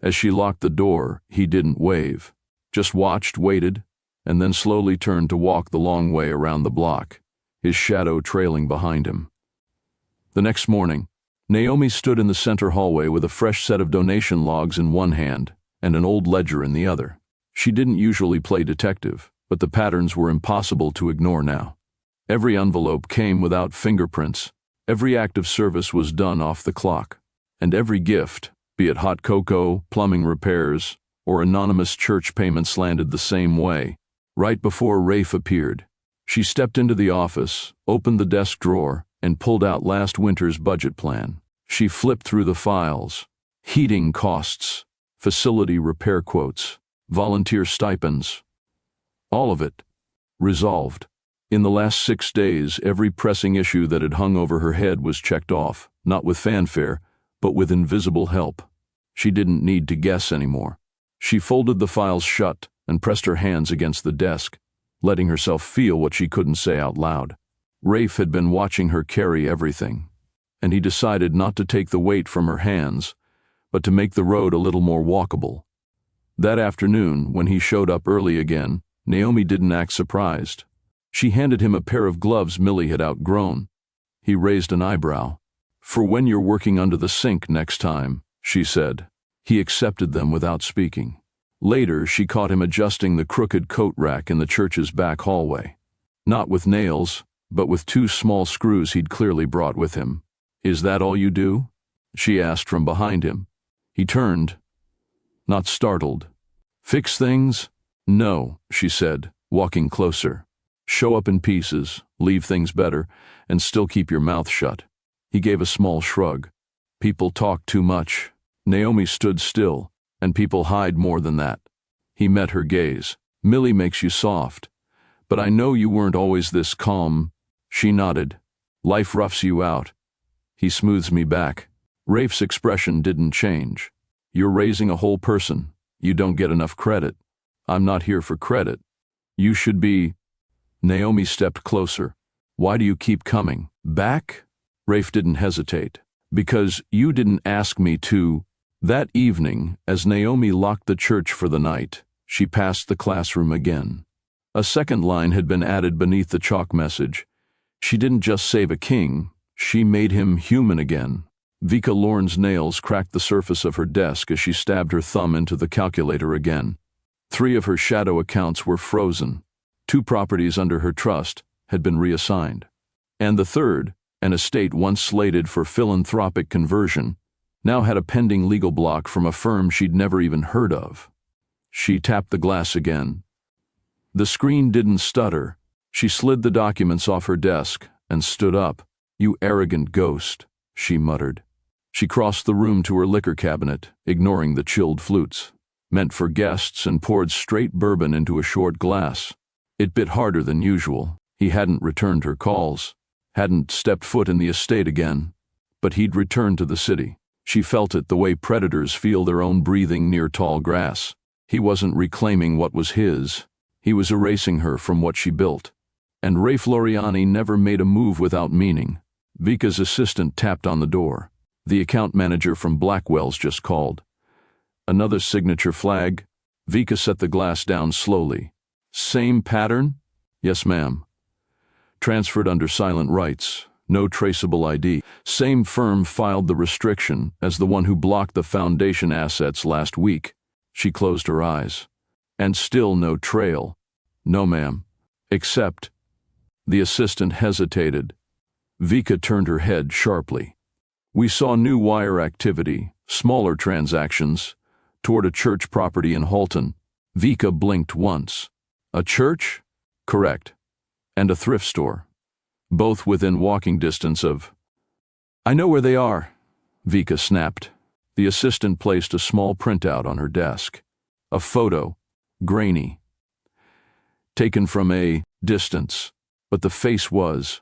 Speaker 1: As she locked the door, he didn't wave. Just watched, waited, and then slowly turned to walk the long way around the block, his shadow trailing behind him. The next morning, Naomi stood in the center hallway with a fresh set of donation logs in one hand and an old ledger in the other. She didn't usually play detective, but the patterns were impossible to ignore now. Every envelope came without fingerprints. Every act of service was done off the clock. And every gift, be it hot cocoa, plumbing repairs, or anonymous church payments, landed the same way. Right before Rafe appeared, she stepped into the office, opened the desk drawer, and pulled out last winter's budget plan. She flipped through the files. Heating costs, facility repair quotes, volunteer stipends. All of it. Resolved. In the last 6 days, every pressing issue that had hung over her head was checked off, not with fanfare, but with invisible help. She didn't need to guess anymore. She folded the files shut and pressed her hands against the desk, letting herself feel what she couldn't say out loud. Rafe had been watching her carry everything, and he decided not to take the weight from her hands, but to make the road a little more walkable. That afternoon, when he showed up early again, Naomi didn't act surprised. She handed him a pair of gloves Millie had outgrown. He raised an eyebrow. "For when you're working under the sink next time," she said. He accepted them without speaking. Later, she caught him adjusting the crooked coat rack in the church's back hallway. Not with nails, but with 2 small screws he'd clearly brought with him. "Is that all you do?" she asked from behind him. He turned, not startled. "Fix things?" "No," she said, walking closer. "Show up in pieces, leave things better, and still keep your mouth shut." He gave a small shrug. "People talk too much." Naomi stood still, and people hide more than that. He met her gaze. "Millie makes you soft, but I know you weren't always this calm." She nodded. "Life roughs you out." He smooths me back. Rafe's expression didn't change. "You're raising a whole person. You don't get enough credit." "I'm not here for credit. You should be." Naomi stepped closer. "Why do you keep coming back?" Rafe didn't hesitate. "Because you didn't ask me to." That evening, as Naomi locked the church for the night, she passed the classroom again. A second line had been added beneath the chalk message. She didn't just save a king, she made him human again. Vika Lorne's nails cracked the surface of her desk as she stabbed her thumb into the calculator again. 3 of her shadow accounts were frozen. 2 properties under her trust had been reassigned. And the third, an estate once slated for philanthropic conversion, now had a pending legal block from a firm she'd never even heard of. She tapped the glass again. The screen didn't stutter. She slid the documents off her desk and stood up. "You arrogant ghost," she muttered. She crossed the room to her liquor cabinet, ignoring the chilled flutes. meant for guests, and poured straight bourbon into a short glass. It bit harder than usual. He hadn't returned her calls, hadn't stepped foot in the estate again, but he'd returned to the city. She felt it the way predators feel their own breathing near tall grass. He wasn't reclaiming what was his. He was erasing her from what she built. And Rafe Loriani never made a move without meaning. Vika's assistant tapped on the door. The account manager from Blackwell's just called. Another signature flag. Vika set the glass down slowly. Same pattern? Yes, ma'am. Transferred under silent rights. No traceable ID. Same firm filed the restriction as the one who blocked the foundation assets last week. She closed her eyes. And still no trail. No, ma'am. Except... The assistant hesitated. Vika turned her head sharply. We saw new wire activity, smaller transactions, toward a church property in Halton. Vika blinked once. A church? Correct. And a thrift store. Both within walking distance of... I know where they are, Vika snapped. The assistant placed a small printout on her desk. A photo, grainy. Taken from a distance, but the face was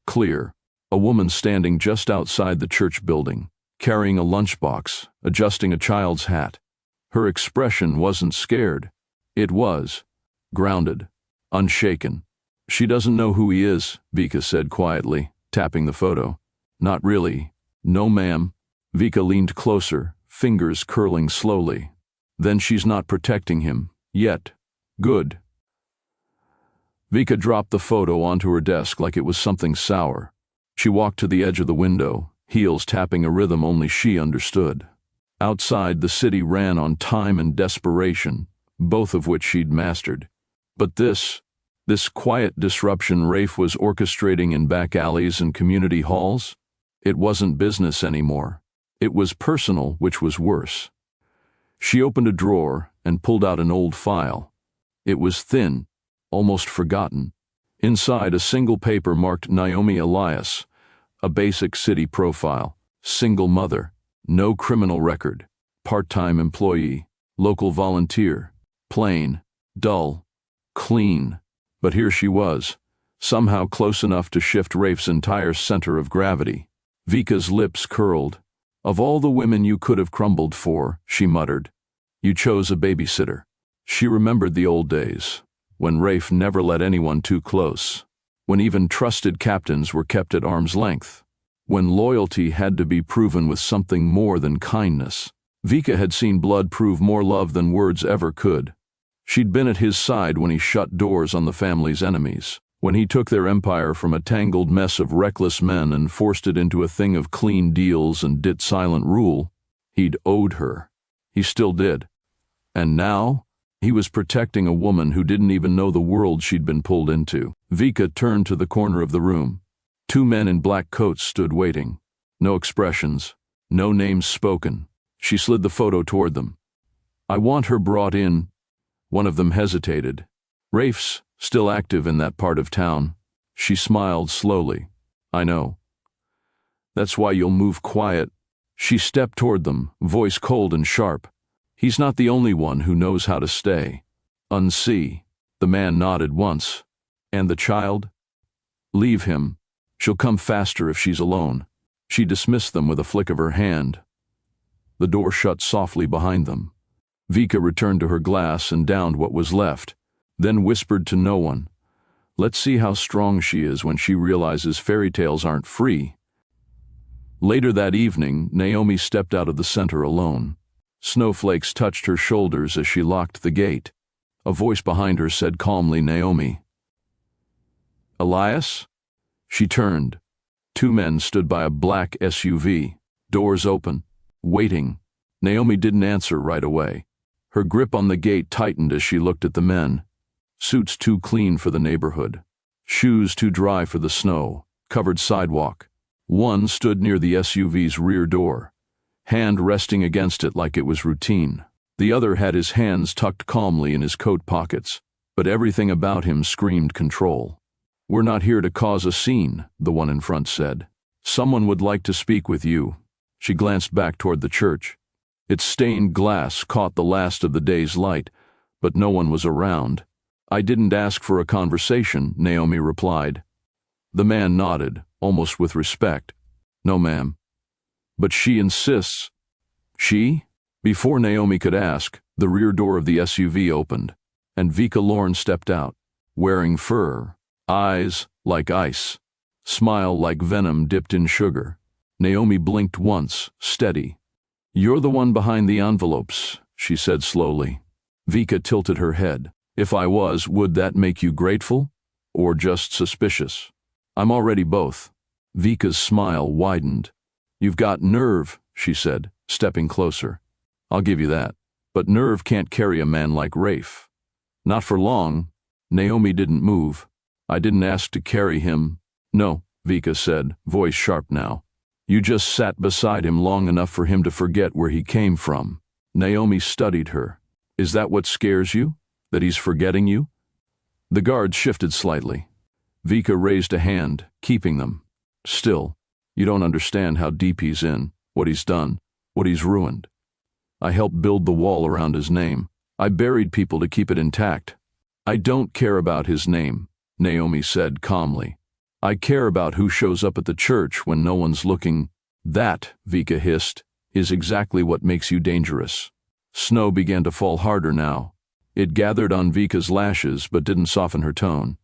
Speaker 1: clear. A woman standing just outside the church building, carrying a lunchbox, adjusting a child's hat. Her expression wasn't scared. It was grounded, unshaken. She doesn't know who he is, Vika said quietly, tapping the photo. Not really. No, ma'am. Vika leaned closer, fingers curling slowly. Then she's not protecting him. Yet. Good. Vika dropped the photo onto her desk like it was something sour. She walked to the edge of the window, heels tapping a rhythm only she understood. Outside, the city ran on time and desperation, both of which she'd mastered. But this quiet disruption Rafe was orchestrating in back alleys and community halls, it wasn't business anymore. It was personal, which was worse. She opened a drawer and pulled out an old file. It was thin, almost forgotten. Inside, a single paper marked Naomi Elias, a basic city profile, single mother, no criminal record, part-time employee, local volunteer, plain, dull, clean. But here she was, somehow close enough to shift Rafe's entire center of gravity. Vika's lips curled. Of all the women you could have crumbled for, she muttered, you chose a babysitter. She remembered the old days, when Rafe never let anyone too close, when even trusted captains were kept at arm's length, when loyalty had to be proven with something more than kindness. Vika had seen blood prove more love than words ever could. She'd been at his side when he shut doors on the family's enemies, when he took their empire from a tangled mess of reckless men and forced it into a thing of clean deals and dit silent rule. He'd owed her. He still did. And now, he was protecting a woman who didn't even know the world she'd been pulled into. Vika turned to the corner of the room. Two men in black coats stood waiting. No expressions, no names spoken. She slid the photo toward them. I want her brought in. One of them hesitated. Rafe's still active in that part of town. She smiled slowly. I know. That's why you'll move quiet. She stepped toward them, voice cold and sharp. He's not the only one who knows how to stay. Unsee. The man nodded once. And the child? Leave him. She'll come faster if she's alone. She dismissed them with a flick of her hand. The door shut softly behind them. Vika returned to her glass and downed what was left, then whispered to no one. Let's see how strong she is when she realizes fairy tales aren't free. Later that evening, Naomi stepped out of the center alone. Snowflakes touched her shoulders as she locked the gate. A voice behind her said calmly, Naomi. Elias? She turned. Two men stood by a black SUV, doors open, waiting. Naomi didn't answer right away. Her grip on the gate tightened as she looked at the men. Suits too clean for the neighborhood. Shoes too dry for the snow. Covered sidewalk. One stood near the SUV's rear door, hand resting against it like it was routine. The other had his hands tucked calmly in his coat pockets, but everything about him screamed control. We're not here to cause a scene, the one in front said. Someone would like to speak with you. She glanced back toward the church. Its stained glass caught the last of the day's light, but no one was around. "I didn't ask for a conversation," Naomi replied. The man nodded, almost with respect. "No, ma'am." "But she insists." "She?" Before Naomi could ask, the rear door of the SUV opened, and Vika Lorne stepped out, wearing fur, eyes like ice, smile like venom dipped in sugar. Naomi blinked once, steady. "You're the one behind the envelopes," she said slowly. Vika tilted her head. "If I was, would that make you grateful? Or just suspicious?" "I'm already both." Vika's smile widened. "You've got nerve," she said, stepping closer. "I'll give you that. But nerve can't carry a man like Rafe. Not for long." Naomi didn't move. "I didn't ask to carry him." "No," Vika said, voice sharp now. "You just sat beside him long enough for him to forget where he came from." Naomi studied her. "Is that what scares you? That he's forgetting you?" The guards shifted slightly. Vika raised a hand, keeping them. "Still, you don't understand how deep he's in, what he's done, what he's ruined. I helped build the wall around his name. I buried people to keep it intact." "I don't care about his name," Naomi said calmly. "I care about who shows up at the church when no one's looking." "That," Vika hissed, "is exactly what makes you dangerous." Snow began to fall harder now. It gathered on Vika's lashes but didn't soften her tone.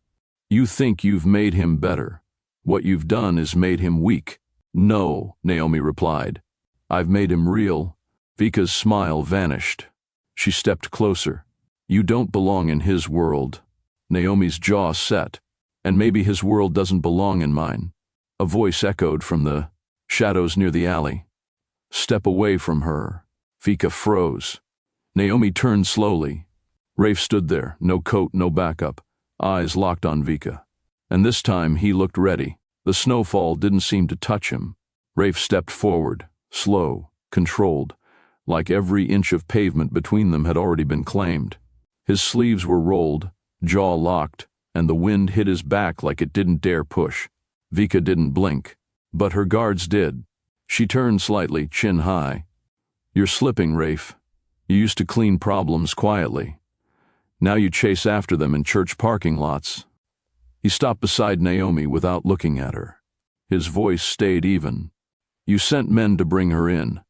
Speaker 1: "You think you've made him better. What you've done is made him weak." "No," Naomi replied. "I've made him real." Vika's smile vanished. She stepped closer. "You don't belong in his world." Naomi's jaw set. "And maybe his world doesn't belong in mine." A voice echoed from the shadows near the alley. "Step away from her." Vika froze. Naomi turned slowly. Rafe stood there, no coat, no backup, eyes locked on Vika. And this time he looked ready. The snowfall didn't seem to touch him. Rafe stepped forward, slow, controlled, like every inch of pavement between them had already been claimed. His sleeves were rolled, jaw locked, and the wind hit his back like it didn't dare push. Vika didn't blink, but her guards did. She turned slightly, chin high. "You're slipping, Rafe. You used to clean problems quietly. Now you chase after them in church parking lots." He stopped beside Naomi without looking at her. His voice stayed even. "You sent men to bring her in.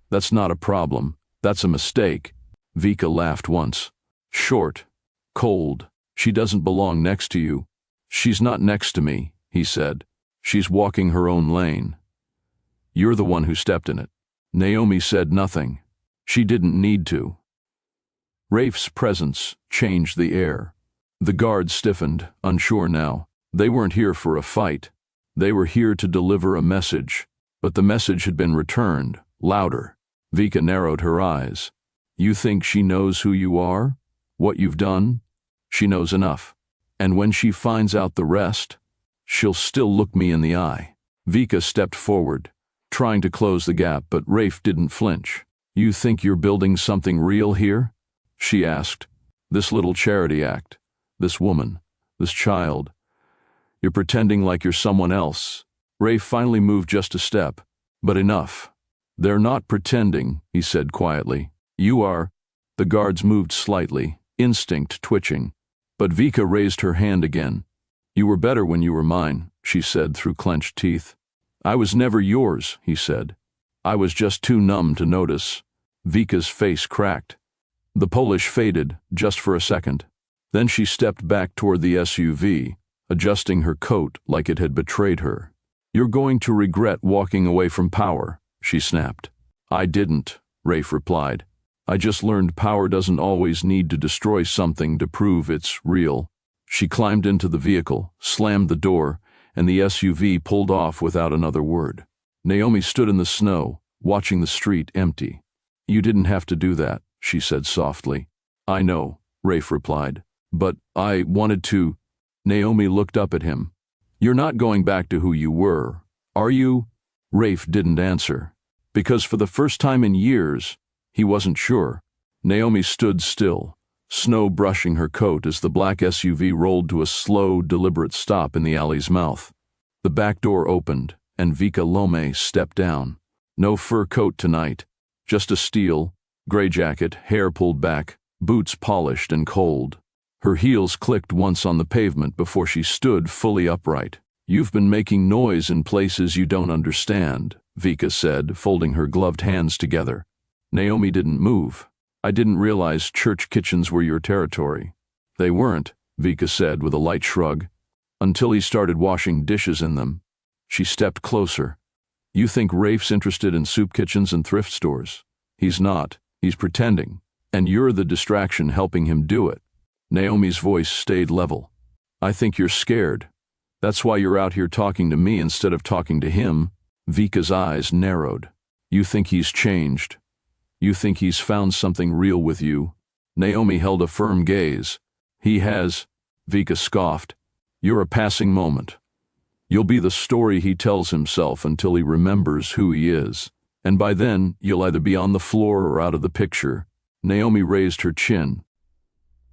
Speaker 1: That's not a problem. That's a mistake." Vika laughed once. "Short, cold. She doesn't belong next to you." "She's not next to me," he said. "She's walking her own lane. You're the one who stepped in it." Naomi said nothing. She didn't need to. Rafe's presence changed the air. The guards stiffened, unsure now. They weren't here for a fight. They were here to deliver a message. But the message had been returned, louder. Vika narrowed her eyes. "You think she knows who you are? What you've done? She knows enough. And when she finds out the rest, she'll still look me in the eye." Vika stepped forward, trying to close the gap, but Rafe didn't flinch. "You think you're building something real here?" she asked. "This little charity act, this woman, this child. You're pretending like you're someone else." Rafe finally moved just a step. "But enough. They're not pretending," he said quietly. "You are." The guards moved slightly, instinct twitching. But Vika raised her hand again. "You were better when you were mine," she said through clenched teeth. "I was never yours," he said. "I was just too numb to notice." Vika's face cracked. The Polish faded, just for a second. Then she stepped back toward the SUV, adjusting her coat like it had betrayed her. "You're going to regret walking away from power," she snapped. "I didn't," Rafe replied. "I just learned power doesn't always need to destroy something to prove it's real." She climbed into the vehicle, slammed the door, and the SUV pulled off without another word. Naomi stood in the snow, watching the street empty. "You didn't have to do that," she said softly. "I know," Rafe replied. "But I wanted to." Naomi looked up at him. "You're not going back to who you were, are you?" Rafe didn't answer, because for the first time in years, he wasn't sure. Naomi stood still, snow brushing her coat as the black SUV rolled to a slow, deliberate stop in the alley's mouth. The back door opened, and Vika Lome stepped down. "No fur coat tonight," Just a steel, gray jacket, hair pulled back, boots polished and cold. Her heels clicked once on the pavement before she stood fully upright. "You've been making noise in places you don't understand," Vika said, folding her gloved hands together. Naomi didn't move. "I didn't realize church kitchens were your territory." "They weren't," Vika said with a light shrug, "until he started washing dishes in them." She stepped closer. "You think Rafe's interested in soup kitchens and thrift stores? He's not. He's pretending. And you're the distraction helping him do it." Naomi's voice stayed level. "I think you're scared. That's why you're out here talking to me instead of talking to him." Vika's eyes narrowed. "You think he's changed? You think he's found something real with you?" Naomi held a firm gaze. "He has," Vika scoffed. "You're a passing moment. You'll be the story he tells himself until he remembers who he is. And by then, you'll either be on the floor or out of the picture." Naomi raised her chin.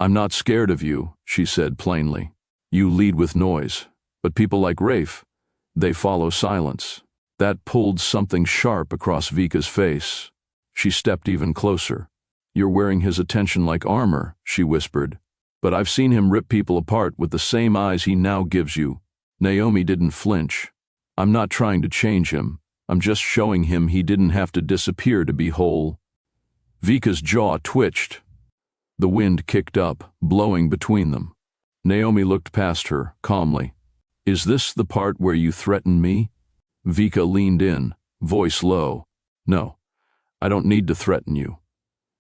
Speaker 1: "I'm not scared of you," she said plainly. "You lead with noise. But people like Rafe, they follow silence." That pulled something sharp across Vika's face. She stepped even closer. "You're wearing his attention like armor," she whispered. "But I've seen him rip people apart with the same eyes he now gives you." Naomi didn't flinch. "I'm not trying to change him. I'm just showing him he didn't have to disappear to be whole." Vika's jaw twitched. The wind kicked up, blowing between them. Naomi looked past her, calmly. "Is this the part where you threaten me?" Vika leaned in, voice low. "No, I don't need to threaten you.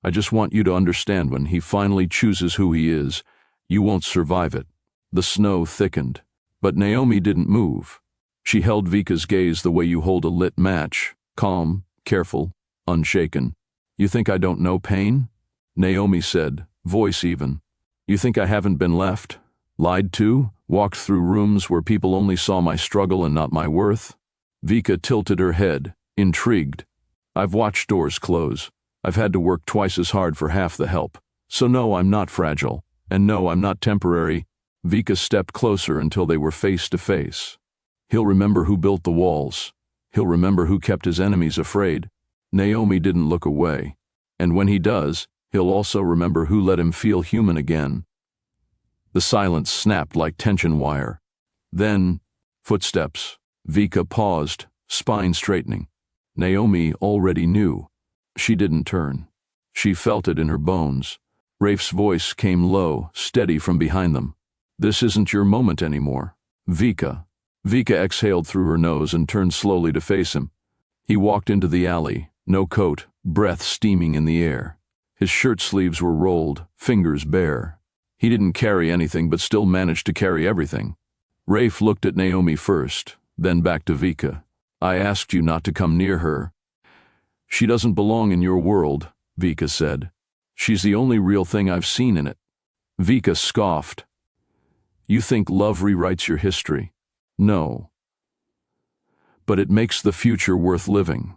Speaker 1: I just want you to understand when he finally chooses who he is, you won't survive it." The snow thickened, but Naomi didn't move. She held Vika's gaze the way you hold a lit match, calm, careful, unshaken. "You think I don't know pain?" Naomi said, voice even. "You think I haven't been left, lied to, walked through rooms where people only saw my struggle and not my worth?" Vika tilted her head, intrigued. "I've watched doors close. I've had to work twice as hard for half the help. So no, I'm not fragile. And no, I'm not temporary." Vika stepped closer until they were face to face. "He'll remember who built the walls. He'll remember who kept his enemies afraid." Naomi didn't look away. "And when he does, he'll also remember who let him feel human again." The silence snapped like tension wire. Then, footsteps. Vika paused, spine straightening. Naomi already knew. She didn't turn. She felt it in her bones. Rafe's voice came low, steady from behind them. "This isn't your moment anymore, Vika." Vika exhaled through her nose and turned slowly to face him. He walked into the alley, no coat, breath steaming in the air. His shirt sleeves were rolled, fingers bare. He didn't carry anything but still managed to carry everything. Rafe looked at Naomi first, then back to Vika. "I asked you not to come near her." "She doesn't belong in your world," Vika said. "She's the only real thing I've seen in it." Vika scoffed. "You think love rewrites your history? No. But it makes the future worth living.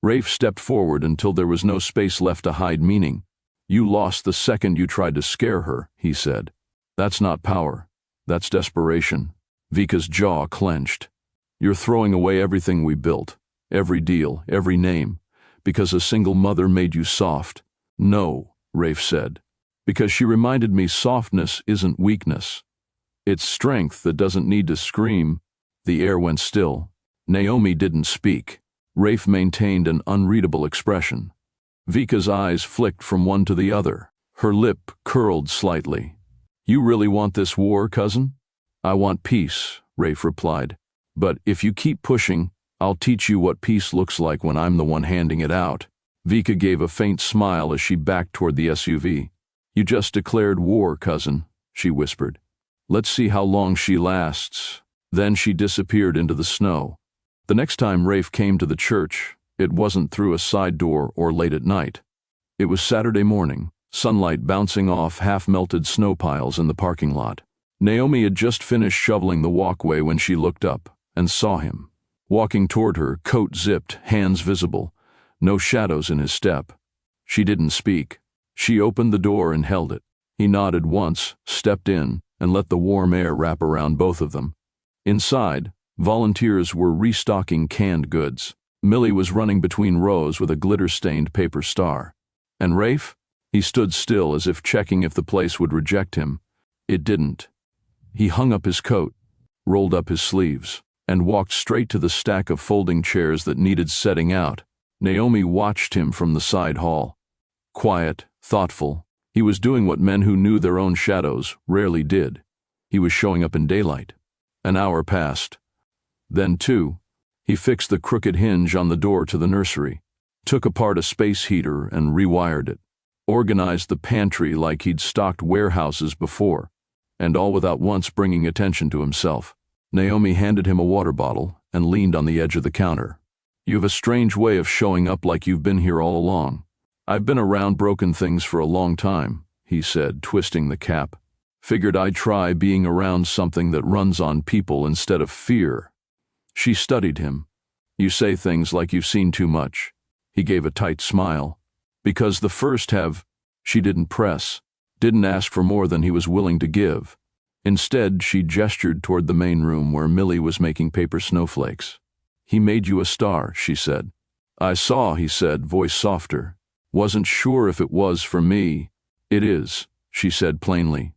Speaker 1: Rafe stepped forward until there was no space left to hide meaning. "You lost the second you tried to scare her," he said. "That's not power. That's desperation." Vika's jaw clenched. "You're throwing away everything we built, every deal, every name, because a single mother made you soft." "No," Rafe said, "because she reminded me softness isn't weakness. It's strength that doesn't need to scream." The air went still. Naomi didn't speak. Rafe maintained an unreadable expression. Vika's eyes flicked from one to the other. Her lip curled slightly. "You really want this war, cousin?" "I want peace," Rafe replied. "But if you keep pushing, I'll teach you what peace looks like when I'm the one handing it out." Vika gave a faint smile as she backed toward the SUV. "You just declared war, cousin," she whispered. "Let's see how long she lasts." Then she disappeared into the snow. The next time Rafe came to the church, it wasn't through a side door or late at night. It was Saturday morning, sunlight bouncing off half-melted snow piles in the parking lot. Naomi had just finished shoveling the walkway when she looked up and saw him. Walking toward her, coat zipped, hands visible, no shadows in his step. She didn't speak. She opened the door and held it. He nodded once, stepped in, and let the warm air wrap around both of them. Inside, volunteers were restocking canned goods. Millie was running between rows with a glitter-stained paper star. And Rafe? He stood still as if checking if the place would reject him. It didn't. He hung up his coat, rolled up his sleeves, and walked straight to the stack of folding chairs that needed setting out. Naomi watched him from the side hall. Quiet, thoughtful, he was doing what men who knew their own shadows rarely did. He was showing up in daylight. An hour passed. Then, too, he fixed the crooked hinge on the door to the nursery, took apart a space heater and rewired it, organized the pantry like he'd stocked warehouses before, and all without once bringing attention to himself. Naomi handed him a water bottle and leaned on the edge of the counter. "You have a strange way of showing up like you've been here all along." "I've been around broken things for a long time," he said, twisting the cap. "Figured I'd try being around something that runs on people instead of fear." She studied him. "You say things like you've seen too much." He gave a tight smile. "Because the first have." She didn't press, didn't ask for more than he was willing to give. Instead, she gestured toward the main room where Millie was making paper snowflakes. "He made you a star," she said. "I saw," he said, voice softer. "Wasn't sure if it was for me." "It is," she said plainly.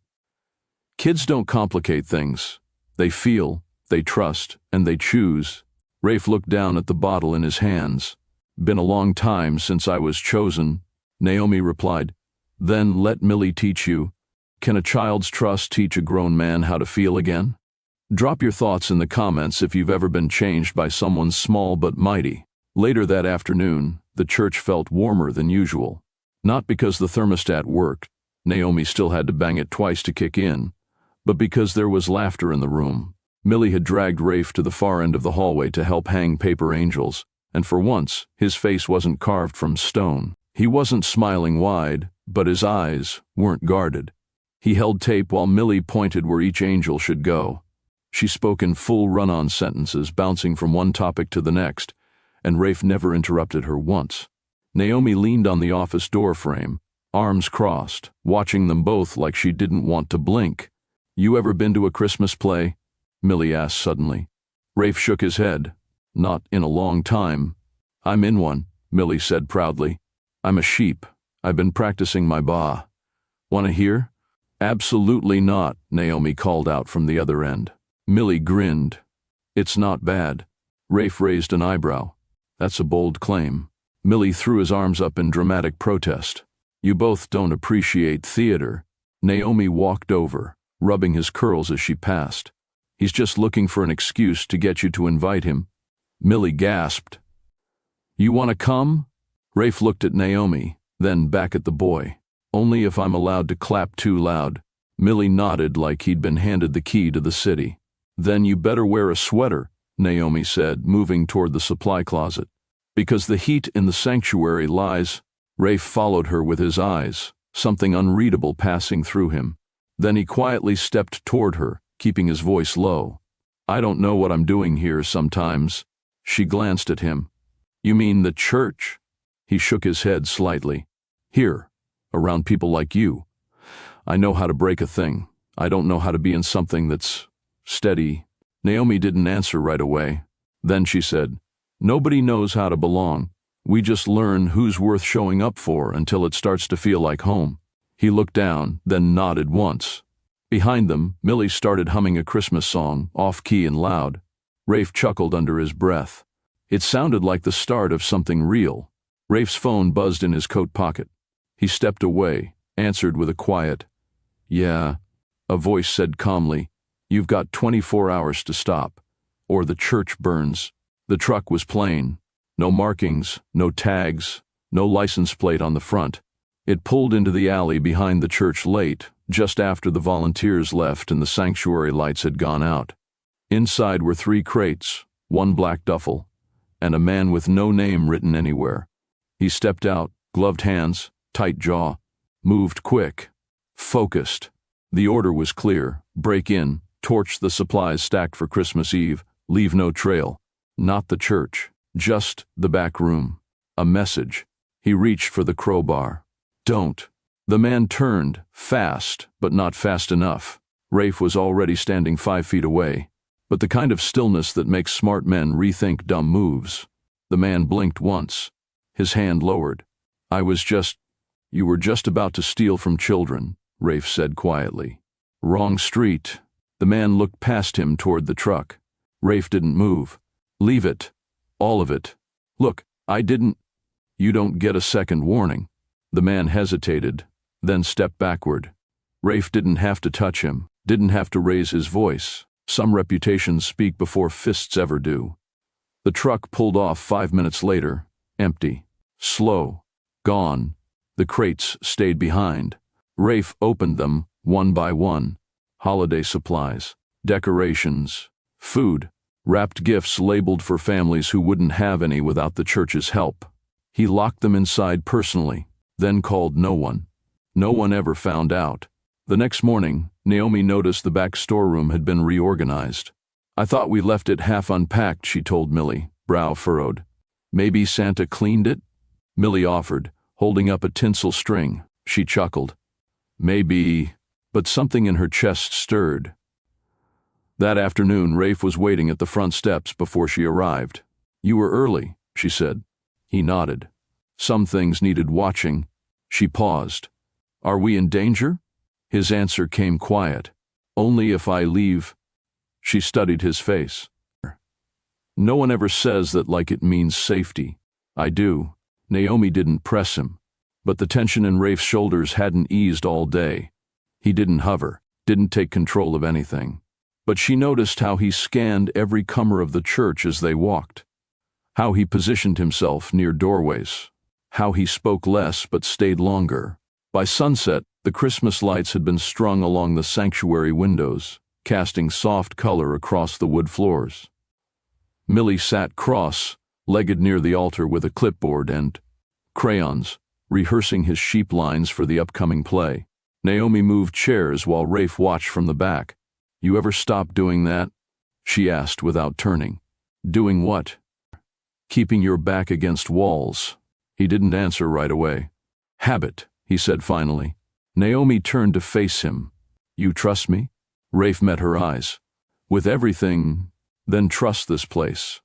Speaker 1: "Kids don't complicate things. They feel, they trust, and they choose." Rafe looked down at the bottle in his hands. "Been a long time since I was chosen," Naomi replied. "Then let Millie teach you. Can a child's trust teach a grown man how to feel again? Drop your thoughts in the comments if you've ever been changed by someone small but mighty." Later that afternoon, the church felt warmer than usual. Not because the thermostat worked, Naomi still had to bang it twice to kick in, but because there was laughter in the room. Millie had dragged Rafe to the far end of the hallway to help hang paper angels, and for once, his face wasn't carved from stone. He wasn't smiling wide, but his eyes weren't guarded. He held tape while Millie pointed where each angel should go. She spoke in full run-on sentences, bouncing from one topic to the next, and Rafe never interrupted her once. Naomi leaned on the office door frame, arms crossed, watching them both like she didn't want to blink. "You ever been to a Christmas play?" Millie asked suddenly. Rafe shook his head. "Not in a long time." "I'm in one," Millie said proudly. "I'm a sheep. I've been practicing my ba." "Want to hear?" "Absolutely not," Naomi called out from the other end. Millie grinned. "It's not bad." Rafe raised an eyebrow. "That's a bold claim." Millie threw his arms up in dramatic protest. "You both don't appreciate theater." Naomi walked over, rubbing his curls as she passed. "He's just looking for an excuse to get you to invite him." Millie gasped. "You want to come?" Rafe looked at Naomi, then back at the boy. "Only if I'm allowed to clap too loud." Millie nodded like he'd been handed the key to the city. "Then you better wear a sweater," Naomi said, moving toward the supply closet. "Because the heat in the sanctuary lies." Rafe followed her with his eyes, something unreadable passing through him. Then he quietly stepped toward her, keeping his voice low. "I don't know what I'm doing here sometimes." She glanced at him. "You mean the church?" He shook his head slightly. "Here, around people like you. I know how to break a thing. I don't know how to be in something that's steady." Naomi didn't answer right away. Then she said, "Nobody knows how to belong. We just learn who's worth showing up for until it starts to feel like home." He looked down, then nodded once. Behind them, Millie started humming a Christmas song, off-key and loud. Rafe chuckled under his breath. It sounded like the start of something real. Rafe's phone buzzed in his coat pocket. He stepped away, answered with a quiet, "Yeah." A voice said calmly, "You've got 24 hours to stop, or the church burns." The truck was plain. No markings, no tags, no license plate on the front. It pulled into the alley behind the church late, just after the volunteers left and the sanctuary lights had gone out. Inside were 3 crates, 1 black duffel, and a man with no name written anywhere. He stepped out, gloved hands, tight jaw, moved quick, focused. The order was clear: break in, torch the supplies stacked for Christmas Eve, leave no trail. Not the church, just the back room. A message. He reached for the crowbar. "Don't." The man turned, fast, but not fast enough. Rafe was already standing 5 feet away, but the kind of stillness that makes smart men rethink dumb moves. The man blinked once, his hand lowered. You were just about to steal from children, Rafe said quietly. Wrong street. The man looked past him toward the truck. Rafe didn't move. Leave it. All of it. Look, You don't get a second warning. The man hesitated, then stepped backward. Rafe didn't have to touch him, didn't have to raise his voice. Some reputations speak before fists ever do. The truck pulled off 5 minutes later, empty, slow, gone. The crates stayed behind. Rafe opened them, one by one. Holiday supplies, decorations, food, wrapped gifts labeled for families who wouldn't have any without the church's help. He locked them inside personally, then called no one. No one ever found out. The next morning, Naomi noticed the back storeroom had been reorganized. I thought we left it half unpacked, she told Millie, brow furrowed. Maybe Santa cleaned it? Millie offered, holding up a tinsel string. She chuckled. Maybe, but something in her chest stirred. That afternoon, Rafe was waiting at the front steps before she arrived. You were early, she said. He nodded. Some things needed watching. She paused. Are we in danger? His answer came quiet. Only if I leave. She studied his face. No one ever says that like it means safety. I do. Naomi didn't press him. But the tension in Rafe's shoulders hadn't eased all day. He didn't hover, didn't take control of anything. But she noticed how he scanned every comer of the church as they walked. How he positioned himself near doorways. How he spoke less but stayed longer. By sunset, the Christmas lights had been strung along the sanctuary windows, casting soft color across the wood floors. Millie sat cross-legged near the altar with a clipboard and crayons, rehearsing his sheep lines for the upcoming play. Naomi moved chairs while Rafe watched from the back. You ever stop doing that? She asked without turning. Doing what? Keeping your back against walls. He didn't answer right away. Habit, he said finally. Naomi turned to face him. You trust me? Rafe met her eyes. With everything, then trust this place.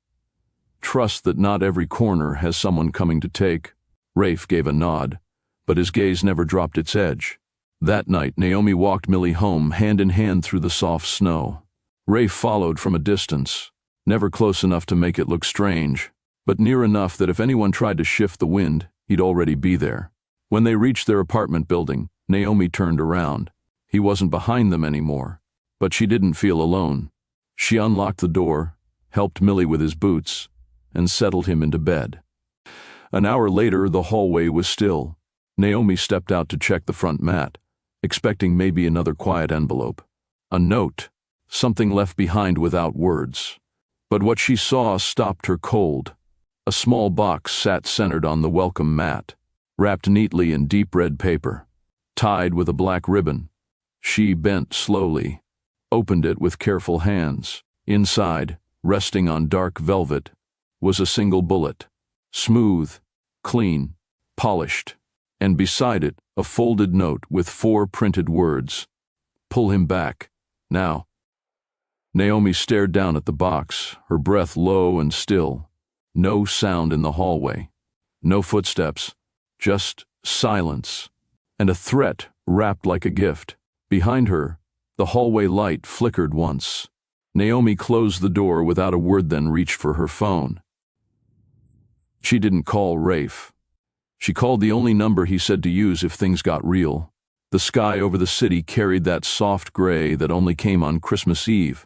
Speaker 1: Trust that not every corner has someone coming to take. Rafe gave a nod, but his gaze never dropped its edge. That night, Naomi walked Millie home hand in hand through the soft snow. Rafe followed from a distance, never close enough to make it look strange, but near enough that if anyone tried to shift the wind, he'd already be there. When they reached their apartment building, Naomi turned around. He wasn't behind them anymore, but she didn't feel alone. She unlocked the door, helped Millie with his boots, and settled him into bed. An hour later, the hallway was still. Naomi stepped out to check the front mat, expecting maybe another quiet envelope. A note, something left behind without words. But what she saw stopped her cold. A small box sat centered on the welcome mat, wrapped neatly in deep red paper, tied with a black ribbon. She bent slowly, opened it with careful hands. Inside, resting on dark velvet, was a single bullet, smooth, clean, polished, and beside it, a folded note with 4 printed words. Pull him back, now. Naomi stared down at the box, her breath low and still. No sound in the hallway. No footsteps. Just silence. And a threat wrapped like a gift. Behind her, the hallway light flickered once. Naomi closed the door without a word, then reached for her phone. She didn't call Rafe. She called the only number he said to use if things got real. The sky over the city carried that soft gray that only came on Christmas Eve.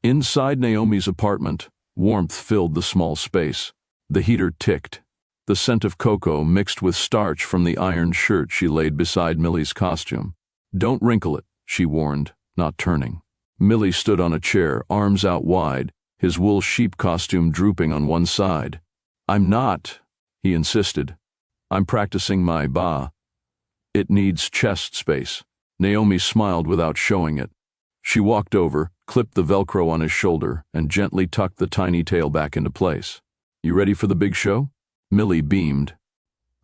Speaker 1: Inside Naomi's apartment, warmth filled the small space. The heater ticked. The scent of cocoa mixed with starch from the ironed shirt she laid beside Millie's costume. Don't wrinkle it, she warned, not turning. Millie stood on a chair, arms out wide, his wool sheep costume drooping on one side. I'm not, he insisted. I'm practicing my ba. It needs chest space. Naomi smiled without showing it. She walked over, clipped the Velcro on his shoulder, and gently tucked the tiny tail back into place. You ready for the big show? Millie beamed.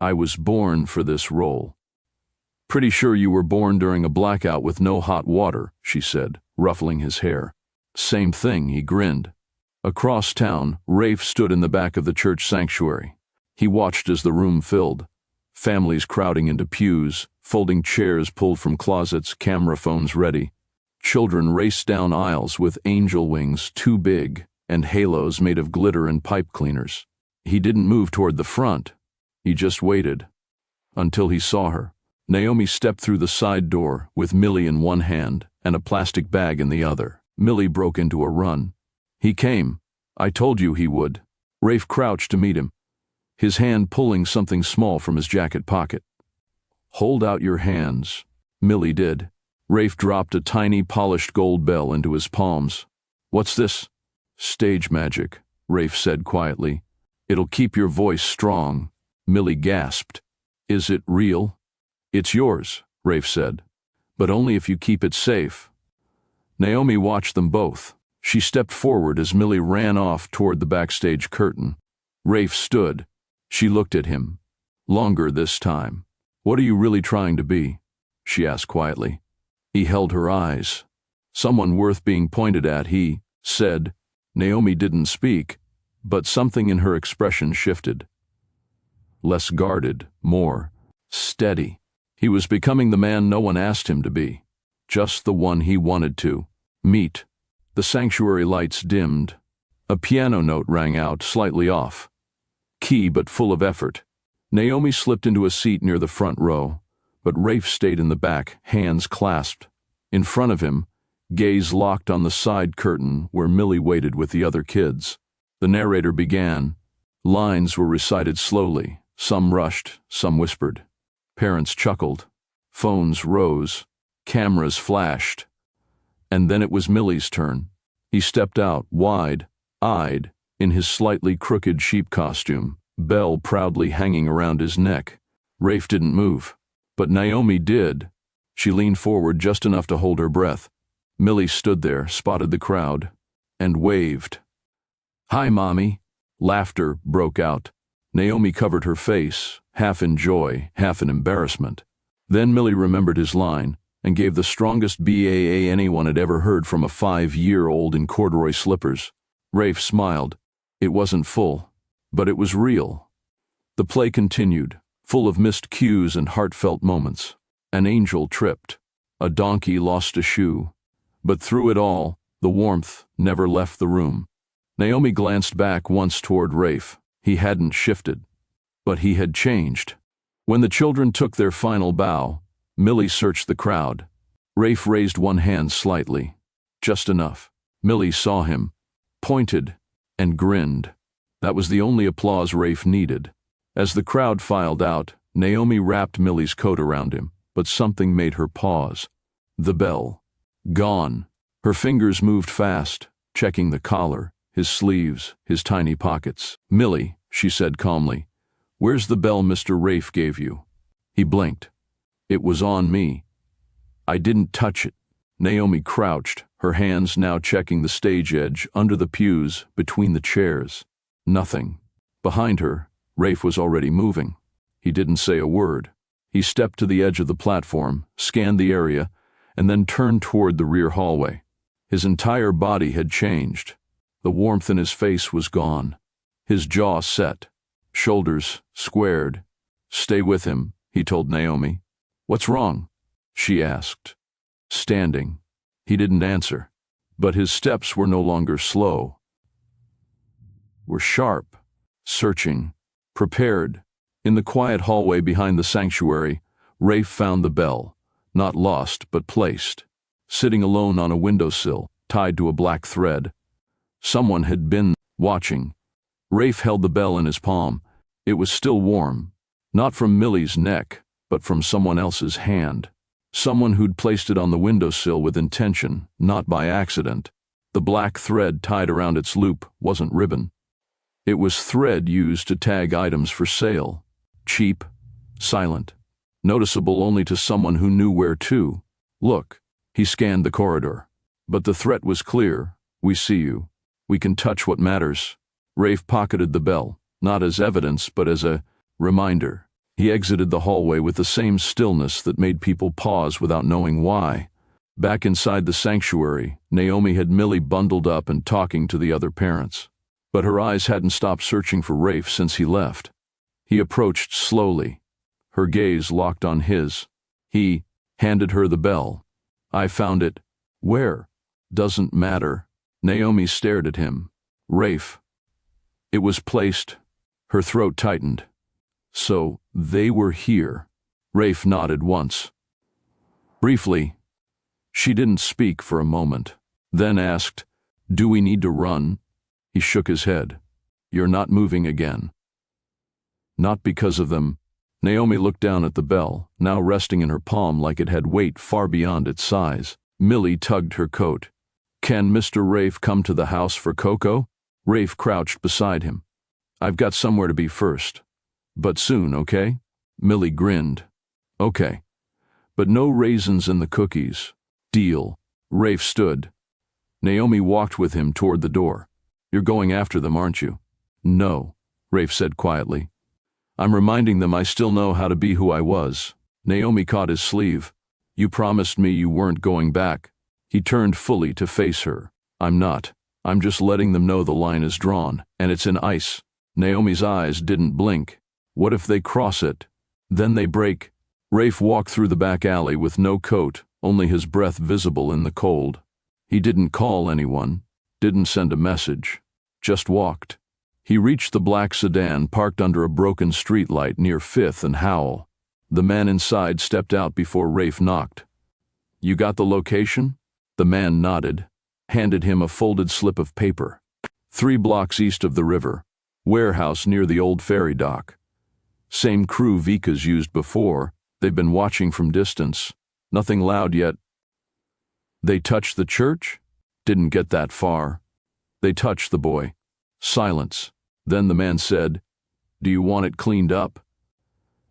Speaker 1: I was born for this role. Pretty sure you were born during a blackout with no hot water, she said, ruffling his hair. Same thing, he grinned. Across town, Rafe stood in the back of the church sanctuary. He watched as the room filled. Families crowding into pews, folding chairs pulled from closets, camera phones ready. Children raced down aisles with angel wings too big and halos made of glitter and pipe cleaners. He didn't move toward the front. He just waited. Until he saw her. Naomi stepped through the side door with Millie in one hand and a plastic bag in the other. Millie broke into a run. He came. I told you he would. Rafe crouched to meet him, his hand pulling something small from his jacket pocket. Hold out your hands. Millie did. Rafe dropped a tiny polished gold bell into his palms. What's this? Stage magic, Rafe said quietly. It'll keep your voice strong. Millie gasped. Is it real? It's yours, Rafe said, but only if you keep it safe. Naomi watched them both. She stepped forward as Millie ran off toward the backstage curtain. Rafe stood. She looked at him. Longer this time. What are you really trying to be? She asked quietly. He held her eyes. Someone worth being pointed at, he said. Naomi didn't speak, but something in her expression shifted. Less guarded, more steady. He was becoming the man no one asked him to be. Just the one he wanted to meet. The sanctuary lights dimmed. A piano note rang out, slightly off. Key but full of effort. Naomi slipped into a seat near the front row, but Rafe stayed in the back, hands clasped. In front of him, gaze locked on the side curtain where Millie waited with the other kids. The narrator began. Lines were recited slowly, some rushed, some whispered. Parents chuckled. Phones rose. Cameras flashed. And then it was Millie's turn. He stepped out, wide-eyed, in his slightly crooked sheep costume, bell proudly hanging around his neck. Rafe didn't move. But Naomi did. She leaned forward just enough to hold her breath. Millie stood there, spotted the crowd, and waved. Hi, Mommy. Laughter broke out. Naomi covered her face, half in joy, half in embarrassment. Then Millie remembered his line and gave the strongest BAA anyone had ever heard from a 5-year-old in corduroy slippers. Rafe smiled. It wasn't full, but it was real. The play continued, full of missed cues and heartfelt moments. An angel tripped. A donkey lost a shoe. But through it all, the warmth never left the room. Naomi glanced back once toward Rafe. He hadn't shifted, but he had changed. When the children took their final bow, Millie searched the crowd. Rafe raised one hand slightly. Just enough. Millie saw him, pointed, and grinned. That was the only applause Rafe needed. As the crowd filed out, Naomi wrapped Millie's coat around him, but something made her pause. The bell. Gone. Her fingers moved fast, checking the collar, his sleeves, his tiny pockets. Millie, she said calmly, where's the bell Mr. Rafe gave you? He blinked. It was on me. I didn't touch it. Naomi crouched, her hands now checking the stage edge, under the pews, between the chairs. Nothing. Behind her, Rafe was already moving. He didn't say a word. He stepped to the edge of the platform, scanned the area, and then turned toward the rear hallway. His entire body had changed. The warmth in his face was gone. His jaw set, shoulders squared. Stay with him, he told Naomi. What's wrong? She asked. Standing. He didn't answer, but his steps were no longer slow. Were sharp, searching, prepared. In the quiet hallway behind the sanctuary, Rafe found the bell, not lost but placed, sitting alone on a windowsill, tied to a black thread. Someone had been watching. Rafe held the bell in his palm. It was still warm, not from Millie's neck, but from someone else's hand. Someone who'd placed it on the windowsill with intention, not by accident. The black thread tied around its loop wasn't ribbon. It was thread used to tag items for sale. Cheap, silent, noticeable only to someone who knew where to look. He scanned the corridor. But the threat was clear. We see you. We can touch what matters. Rafe pocketed the bell, not as evidence but as a reminder. He exited the hallway with the same stillness that made people pause without knowing why. Back inside the sanctuary, Naomi had Millie bundled up and talking to the other parents. But her eyes hadn't stopped searching for Rafe since he left. He approached slowly. Her gaze locked on his. He handed her the bell. "I found it." "Where?" "Doesn't matter." Naomi stared at him. "Rafe." "It was placed." Her throat tightened. "So, they were here." Rafe nodded once. Briefly. She didn't speak for a moment, then asked, "Do we need to run?" He shook his head. "You're not moving again." "Not because of them." Naomi looked down at the bell, now resting in her palm like it had weight far beyond its size. Millie tugged her coat. "Can Mr. Rafe come to the house for Coco?" Rafe crouched beside him. "I've got somewhere to be first. But soon, okay?" Millie grinned. "Okay. But no raisins in the cookies." "Deal." Rafe stood. Naomi walked with him toward the door. "You're going after them, aren't you?" "No," Rafe said quietly. "I'm reminding them I still know how to be who I was." Naomi caught his sleeve. "You promised me you weren't going back." He turned fully to face her. "I'm not. I'm just letting them know the line is drawn, and it's in ice." Naomi's eyes didn't blink. "What if they cross it? Then they break." Rafe walked through the back alley with no coat, only his breath visible in the cold. He didn't call anyone, didn't send a message, just walked. He reached the black sedan parked under a broken streetlight near 5th and Howell. The man inside stepped out before Rafe knocked. "You got the location?" The man nodded, handed him a folded slip of paper. 3 blocks east of the river. Warehouse near the old ferry dock. Same crew Vika's used before. They've been watching from distance. Nothing loud yet. "They touched the church?" "Didn't get that far." "They touched the boy." Silence. Then the man said, "Do you want it cleaned up?"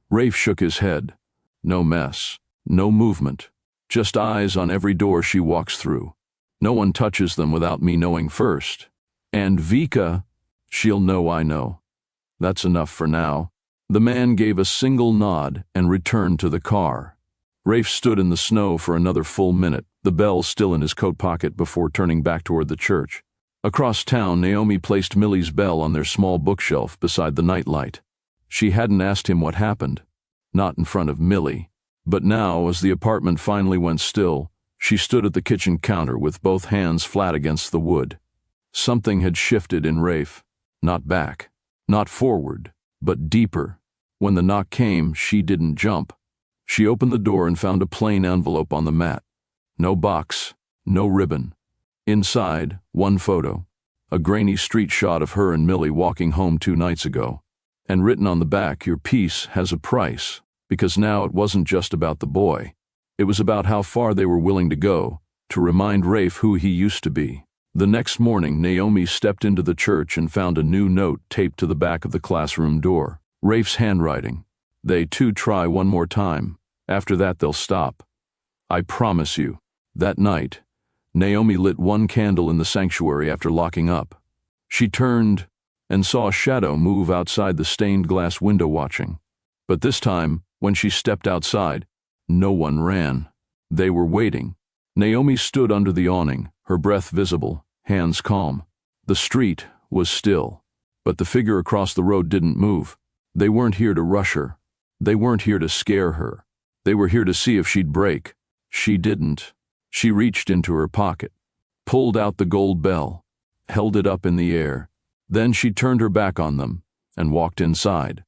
Speaker 1: Rafe shook his head. "No mess. No movement. Just eyes on every door she walks through. No one touches them without me knowing first. And Vika, she'll know I know. That's enough for now." The man gave a single nod and returned to the car. Rafe stood in the snow for another full minute, the bell still in his coat pocket, before turning back toward the church. Across town, Naomi placed Millie's bell on their small bookshelf beside the nightlight. She hadn't asked him what happened, not in front of Millie. But now, as the apartment finally went still, she stood at the kitchen counter with both hands flat against the wood. Something had shifted in Rafe. Not back, not forward, but deeper. When the knock came, she didn't jump. She opened the door and found a plain envelope on the mat. No box, no ribbon. Inside, one photo. A grainy street shot of her and Millie walking home 2 nights ago. And written on the back, "Your piece has a price." Because now it wasn't just about the boy. It was about how far they were willing to go, to remind Rafe who he used to be. The next morning, Naomi stepped into the church and found a new note taped to the back of the classroom door. Rafe's handwriting. "They too try one more time. After that they'll stop. I promise you." That night, Naomi lit one candle in the sanctuary after locking up. She turned and saw a shadow move outside the stained glass window watching. But this time, when she stepped outside, no one ran. They were waiting. Naomi stood under the awning, her breath visible, hands calm. The street was still, but the figure across the road didn't move. They weren't here to rush her. They weren't here to scare her. They were here to see if she'd break. She didn't. She reached into her pocket, pulled out the gold bell, held it up in the air. Then she turned her back on them and walked inside.